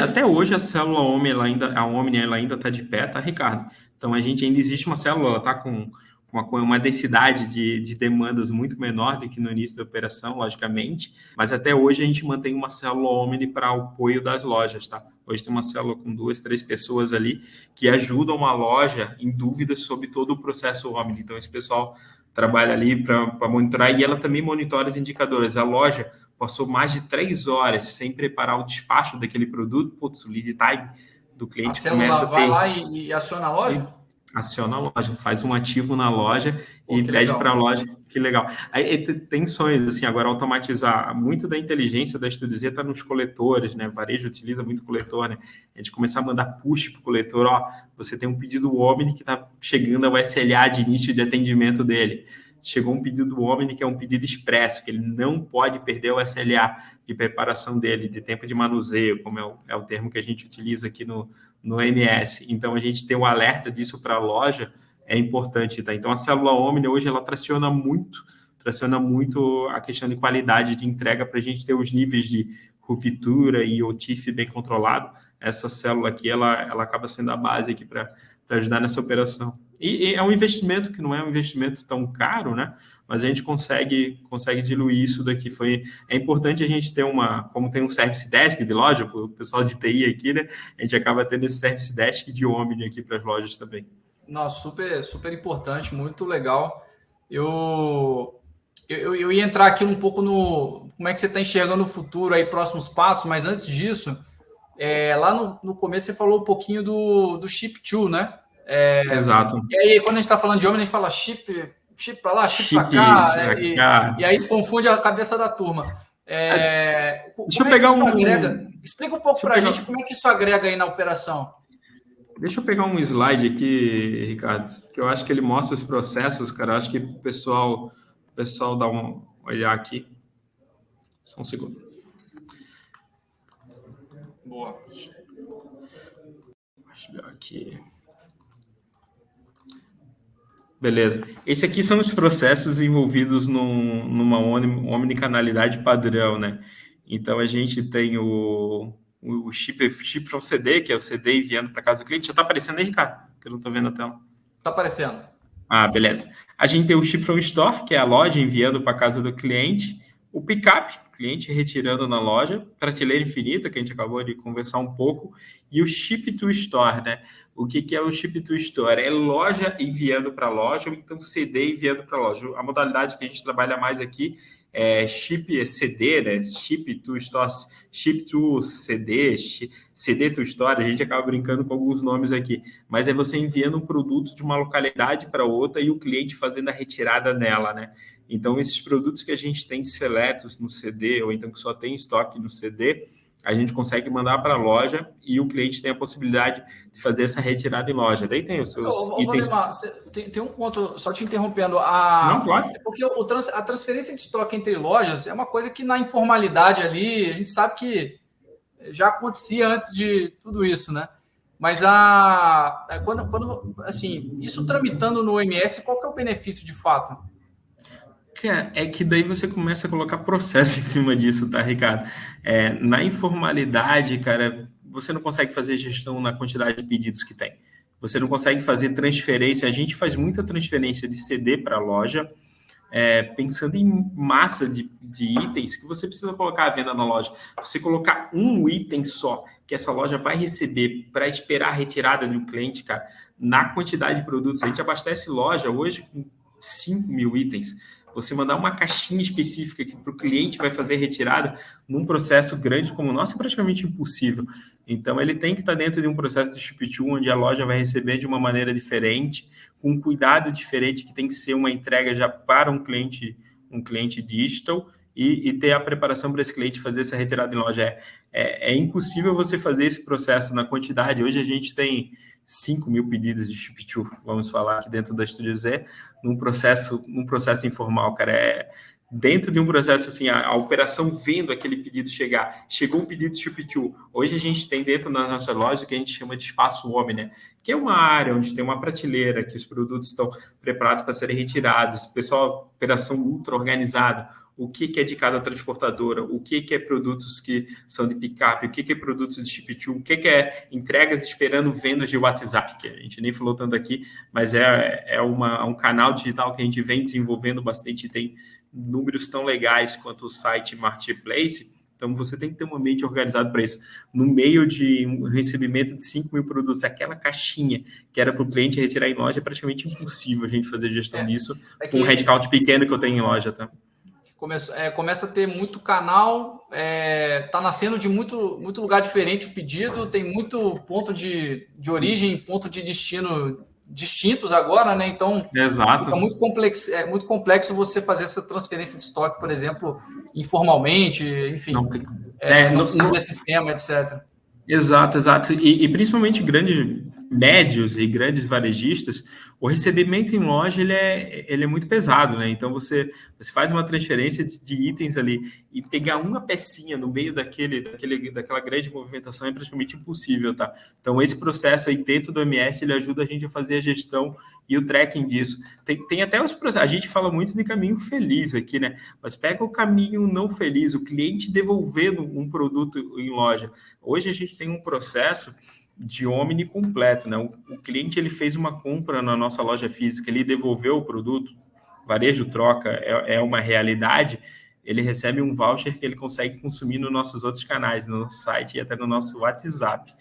Até hoje, a célula Omni, a Omni ainda está de pé, tá, Ricardo? Então, ainda existe uma célula, ela está com uma densidade de demandas muito menor do que no início da operação, logicamente, mas até hoje a gente mantém uma célula Omni para o apoio das lojas, tá? Hoje tem uma célula com 2, 3 pessoas ali que ajudam a loja em dúvidas sobre todo o processo Omni. Então, esse pessoal trabalha ali para monitorar e ela também monitora os indicadores. A loja passou mais de 3 horas sem preparar o despacho daquele produto, o lead time do cliente começa a ter... vai lá e aciona a loja? Aciona a loja, faz um ativo na loja e pede para a loja. Que legal. Aí tem sonhos, assim, agora automatizar. Muito da inteligência da Estúdio Z está nos coletores, né? O varejo utiliza muito coletor, né? A gente começar a mandar push para o coletor, você tem um pedido Omni que está chegando ao SLA de início de atendimento dele. Chegou um pedido Omni que é um pedido expresso, que ele não pode perder o SLA de preparação dele, de tempo de manuseio, como é o termo que a gente utiliza aqui no MS. Então, a gente ter um alerta disso para a loja é importante, tá? Então, a célula Omni, hoje, ela traciona muito a questão de qualidade de entrega para a gente ter os níveis de ruptura e OTIF bem controlado. Essa célula aqui, ela acaba sendo a base aqui para ajudar nessa operação. E é um investimento que não é um investimento tão caro, né? Mas a gente consegue diluir isso daqui. É importante a gente ter como tem um service desk de loja, para o pessoal de TI aqui, né? A gente acaba tendo esse service desk de Omni aqui para as lojas também. Nossa, super, super importante, muito legal. Eu ia entrar aqui um pouco no como é que você está enxergando o futuro aí, próximos passos, mas antes disso, lá no começo você falou um pouquinho do Ship2, né? Exato. E aí, quando a gente está falando de Omni, a gente fala Ship chip para lá, chip para cá, e aí confunde a cabeça da turma. Deixa eu pegar Explica um pouco para a gente como é que isso agrega aí na operação. Deixa eu pegar um slide aqui, Ricardo, que eu acho que ele mostra os processos, cara. Eu acho que o pessoal dá um olhar aqui. Só um segundo. Boa. Deixa eu ver aqui. Beleza. Esse aqui são os processos envolvidos numa omnicanalidade padrão, né? Então, a gente tem o chip from CD, que é o CD enviando para casa do cliente. Já está aparecendo aí, Ricardo? Que eu não estou vendo a tela. Está aparecendo. Ah, beleza. A gente tem o ship from store, que é a loja enviando para casa do cliente. O pickup, cliente retirando na loja. Prateleira infinita, que a gente acabou de conversar um pouco. E o ship to store, né? O que é o ship to store? É loja enviando para loja, ou então CD enviando para loja. A modalidade que a gente trabalha mais aqui é chip CD, né? Ship to store, ship to CD, CD to store. A gente acaba brincando com alguns nomes aqui, mas é você enviando um produto de uma localidade para outra e o cliente fazendo a retirada nela, né? Então, esses produtos que a gente tem seletos no CD, ou então que só tem estoque no CD, a gente consegue mandar para a loja e o cliente tem a possibilidade de fazer essa retirada em loja. Daí tem os seus itens... Valdemar, tem um ponto, só te interrompendo. Não, claro. Porque a transferência de estoque entre lojas é uma coisa que na informalidade ali, a gente sabe que já acontecia antes de tudo isso, né? Mas quando assim, isso tramitando no OMS, qual que é o benefício de fato? É que daí você começa a colocar processo em cima disso, tá, Ricardo? Na informalidade, cara, você não consegue fazer gestão na quantidade de pedidos que tem. Você não consegue fazer transferência. A gente faz muita transferência de CD para a loja, pensando em massa de itens que você precisa colocar à venda na loja. Você colocar um item só que essa loja vai receber para esperar a retirada de um cliente, cara, na quantidade de produtos. A gente abastece loja hoje com 5.000 itens. Você mandar uma caixinha específica que para o cliente vai fazer retirada num processo grande como o nosso é praticamente impossível. Então, ele tem que estar dentro de um processo de ship-to, onde a loja vai receber de uma maneira diferente, com um cuidado diferente, que tem que ser uma entrega já para um cliente digital e ter a preparação para esse cliente fazer essa retirada em loja. É impossível você fazer esse processo na quantidade. Hoje a gente tem 5.000 pedidos de ship-to, vamos falar aqui dentro da Estúdio Z, num processo informal, cara. Dentro de um processo assim, a operação vendo aquele pedido chegar. Chegou um pedido de ship-to. Hoje a gente tem dentro da nossa loja o que a gente chama de espaço homem, né? Que é uma área onde tem uma prateleira, que os produtos estão preparados para serem retirados. Pessoal, operação ultra organizada. O que é de cada transportadora, o que é produtos que são de picape, o que é produtos de ship-to, o que é entregas esperando vendas de WhatsApp, que a gente nem falou tanto aqui, mas é um canal digital que a gente vem desenvolvendo bastante, tem números tão legais quanto o site Marketplace. Então, você tem que ter um ambiente organizado para isso. No meio de um recebimento de 5.000 produtos, aquela caixinha que era para o cliente retirar em loja, é praticamente impossível a gente fazer gestão disso com um headcount pequeno que eu tenho em loja, tá? Começa a ter muito canal, está nascendo de muito lugar diferente o pedido, tem muito ponto de origem, ponto de destino distintos agora, né? Então, exato. Fica muito complexo você fazer essa transferência de estoque, por exemplo, informalmente, enfim, não seguir sistema, etc. Exato. E principalmente médios e grandes varejistas, o recebimento em loja ele é muito pesado, né? Então você faz uma transferência de itens ali e pegar uma pecinha no meio daquela grande movimentação é praticamente impossível, tá? Então esse processo aí dentro do MS ele ajuda a gente a fazer a gestão e o tracking disso. Tem até os processos, a gente fala muito de caminho feliz aqui, né? Mas pega o caminho não feliz, o cliente devolvendo um produto em loja. Hoje a gente tem um processo de omni completo, né? O cliente ele fez uma compra na nossa loja física, ele devolveu o produto, varejo troca é uma realidade, ele recebe um voucher que ele consegue consumir nos nossos outros canais, no nosso site e até no nosso WhatsApp.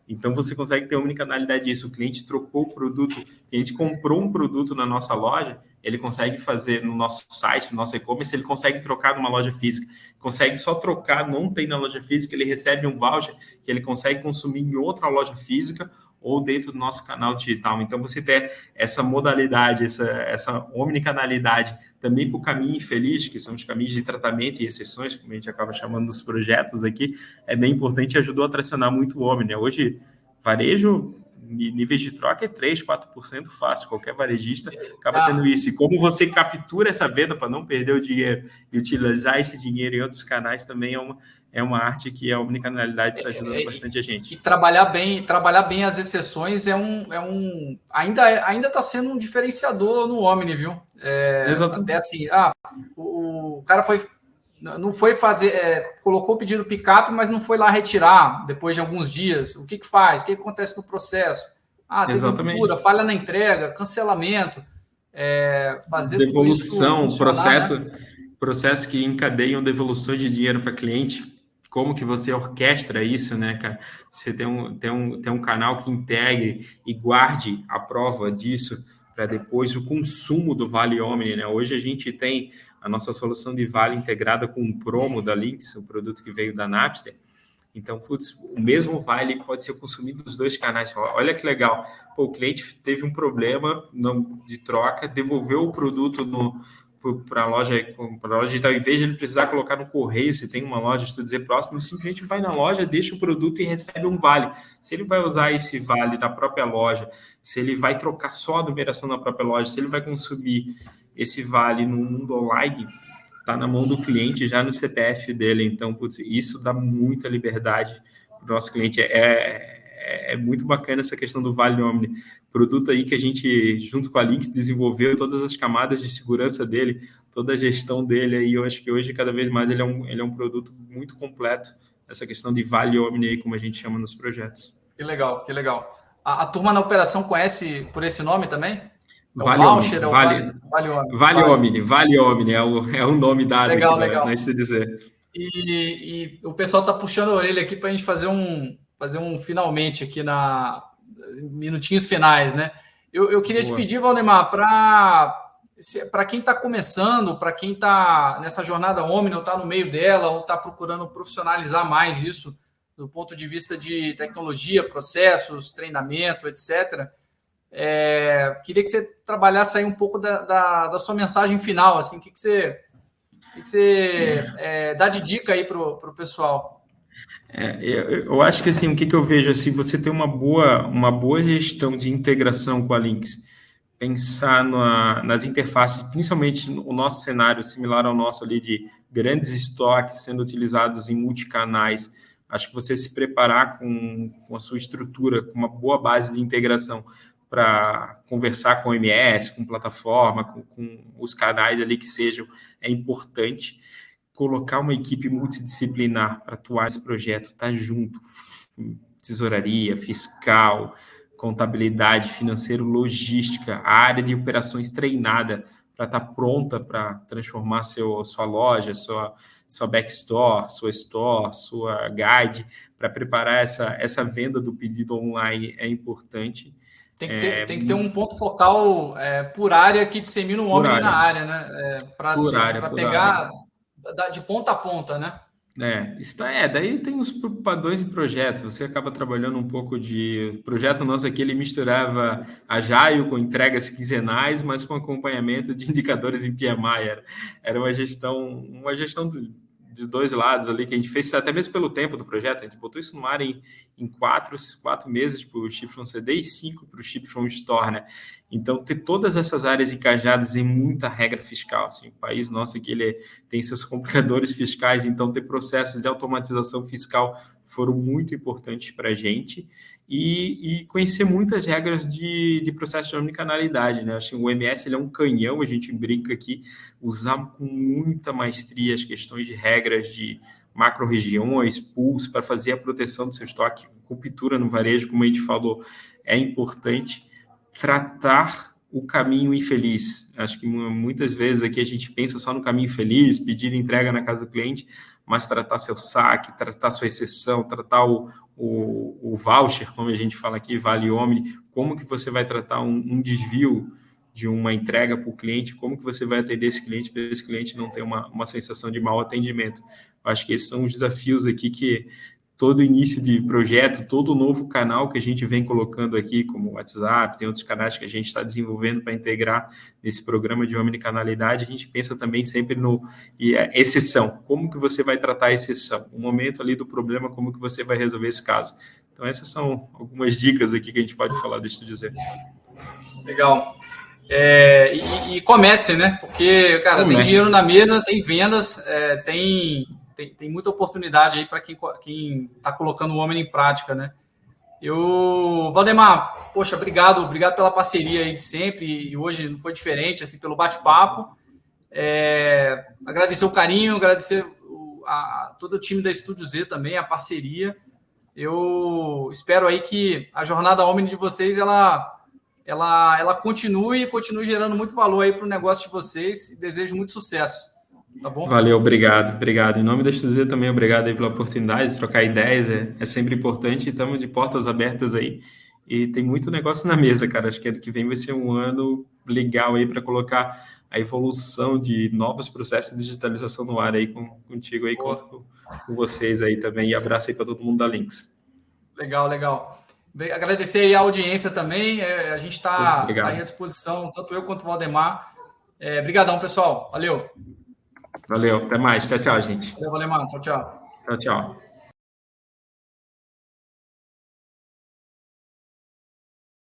Então, você consegue ter omnicanalidade disso. O cliente trocou o produto, a gente comprou um produto na nossa loja, ele consegue fazer no nosso site, no nosso e-commerce, ele consegue trocar numa loja física. Consegue só trocar, não tem na loja física, ele recebe um voucher que ele consegue consumir em outra loja física ou dentro do nosso canal digital. Então, você ter essa modalidade, essa omnicanalidade também para o caminho infeliz, que são os caminhos de tratamento e exceções, como a gente acaba chamando dos projetos aqui, é bem importante e ajudou a tracionar muito o Omni, né? Hoje, varejo, níveis de troca é 3%, 4% fácil. Qualquer varejista acaba tendo isso. E como você captura essa venda para não perder o dinheiro e utilizar esse dinheiro em outros canais também é uma arte que a omnicanalidade está ajudando bastante a gente. E trabalhar bem as exceções ainda está sendo um diferenciador no Omni, viu? Exatamente. Até assim, o cara não foi fazer, colocou o pedido pick-up, mas não foi lá retirar depois de alguns dias. O que faz? O que acontece no processo? Teve ruptura, falha na entrega, cancelamento, fazer devolução, processo que encadeiam devoluções de dinheiro para cliente. Como que você orquestra isso, né, cara? Você tem um canal que integre e guarde a prova disso para depois o consumo do Vale Omni, né? Hoje a gente tem a nossa solução de Vale integrada com o promo da Lynx, o produto que veio da Napster. Então, o mesmo Vale pode ser consumido nos dois canais. Olha que legal. O cliente teve um problema de troca, devolveu o produto para a loja digital, em vez de ele precisar colocar no correio, se tem uma loja de dizer próximo, ele simplesmente vai na loja, deixa o produto e recebe um vale. Se ele vai usar esse vale na própria loja, se ele vai trocar só a numeração na própria loja, se ele vai consumir esse vale no mundo online, está na mão do cliente, já no CPF dele. Então, isso dá muita liberdade para o nosso cliente. É muito bacana essa questão do Vale Omni. Produto aí que a gente, junto com a Lynx, desenvolveu todas as camadas de segurança dele, toda a gestão dele. Aí eu acho que hoje, cada vez mais, ele é um produto muito completo, essa questão de Vale Omni, aí, como a gente chama nos projetos. Que legal, que legal. A turma na operação conhece por esse nome também? Vale Omni é o nome dado legal, aqui, legal. Deixa eu dizer. E o pessoal está puxando a orelha aqui para a gente fazer um finalmente aqui minutinhos finais, né? Eu queria te pedir, Valdemar, para quem está começando, para quem está nessa jornada Omni, ou está no meio dela, ou está procurando profissionalizar mais isso do ponto de vista de tecnologia, processos, treinamento, etc., queria que você trabalhasse aí um pouco da sua mensagem final, assim, o que você dá de dica aí para o pessoal? Eu acho que assim, o que eu vejo assim, você tem uma boa gestão de integração com a Lynx, pensar nas interfaces, principalmente o nosso cenário similar ao nosso ali de grandes estoques sendo utilizados em multicanais. Acho que você se preparar com a sua estrutura, com uma boa base de integração para conversar com o MS, com plataforma, com os canais ali que sejam, é importante. Colocar uma equipe multidisciplinar para atuar nesse projeto, estar junto, tesouraria, fiscal, contabilidade, financeiro, logística, a área de operações treinada para estar pronta para transformar sua loja, sua backstore, sua store, sua guide, para preparar essa venda do pedido online é importante. Tem que ter um ponto focal por área que dissemina o Omni na área, né? Para pegar de ponta a ponta, né? Daí tem os padrões e projetos. Você acaba trabalhando um pouco de... O projeto nosso aqui, ele misturava Agile com entregas quinzenais, mas com acompanhamento de indicadores em PMI. Era uma gestão de dois lados ali, que a gente fez até mesmo pelo tempo do projeto. A gente botou isso no ar em 4 meses para o Ship from CD e 5 para o Ship from Store, né? Então, ter todas essas áreas encajadas em muita regra fiscal. Assim, o país nosso aqui tem seus complicadores fiscais, então ter processos de automatização fiscal foram muito importantes para a gente e conhecer muitas regras de processo de omnicanalidade, né? Acho que o MS ele é um canhão, a gente brinca aqui, usar com muita maestria as questões de regras de macro-regiões, pools, para fazer a proteção do seu estoque. Ruptura no varejo, como a gente falou, é importante. Tratar o caminho infeliz. Acho que muitas vezes aqui a gente pensa só no caminho feliz, pedir entrega na casa do cliente, mas tratar seu saque, tratar sua exceção, tratar o voucher, como a gente fala aqui, Vale Omni, como que você vai tratar um desvio de uma entrega para o cliente, como que você vai atender esse cliente para esse cliente não ter uma sensação de mau atendimento. Eu acho que esses são os desafios aqui que todo início de projeto, todo novo canal que a gente vem colocando aqui, como o WhatsApp, tem outros canais que a gente está desenvolvendo para integrar nesse programa de omnicanalidade, a gente pensa também sempre no exceção. Como que você vai tratar a exceção? O momento ali do problema, como que você vai resolver esse caso? Então, essas são algumas dicas aqui que a gente pode falar do Estúdio Z. Legal. E comece, né? Porque, cara, tem dinheiro na mesa, tem vendas, tem muita oportunidade aí para quem está colocando o Omni em prática, né? Valdemar, poxa, obrigado pela parceria aí de sempre, e hoje não foi diferente, assim, pelo bate-papo. Agradecer o carinho, agradecer a todo o time da Estúdio Z também, a parceria. Eu espero aí que a jornada Omni de vocês, ela continue gerando muito valor aí para o negócio de vocês, e desejo muito sucesso. Tá bom? Valeu, obrigado. Em nome da Estúdio Z também, obrigado aí pela oportunidade de trocar ideias, é sempre importante, estamos de portas abertas aí, e tem muito negócio na mesa, cara, acho que ano que vem vai ser um ano legal aí para colocar a evolução de novos processos de digitalização no ar aí contigo aí, conto com vocês aí também, e abraço aí para todo mundo da Links. Legal. Agradecer aí a audiência também, a gente está aí à disposição, tanto eu quanto o Valdemar. Obrigadão, pessoal. Valeu, até mais. Tchau, gente. Valeu, Valdemar. Tchau. Tchau.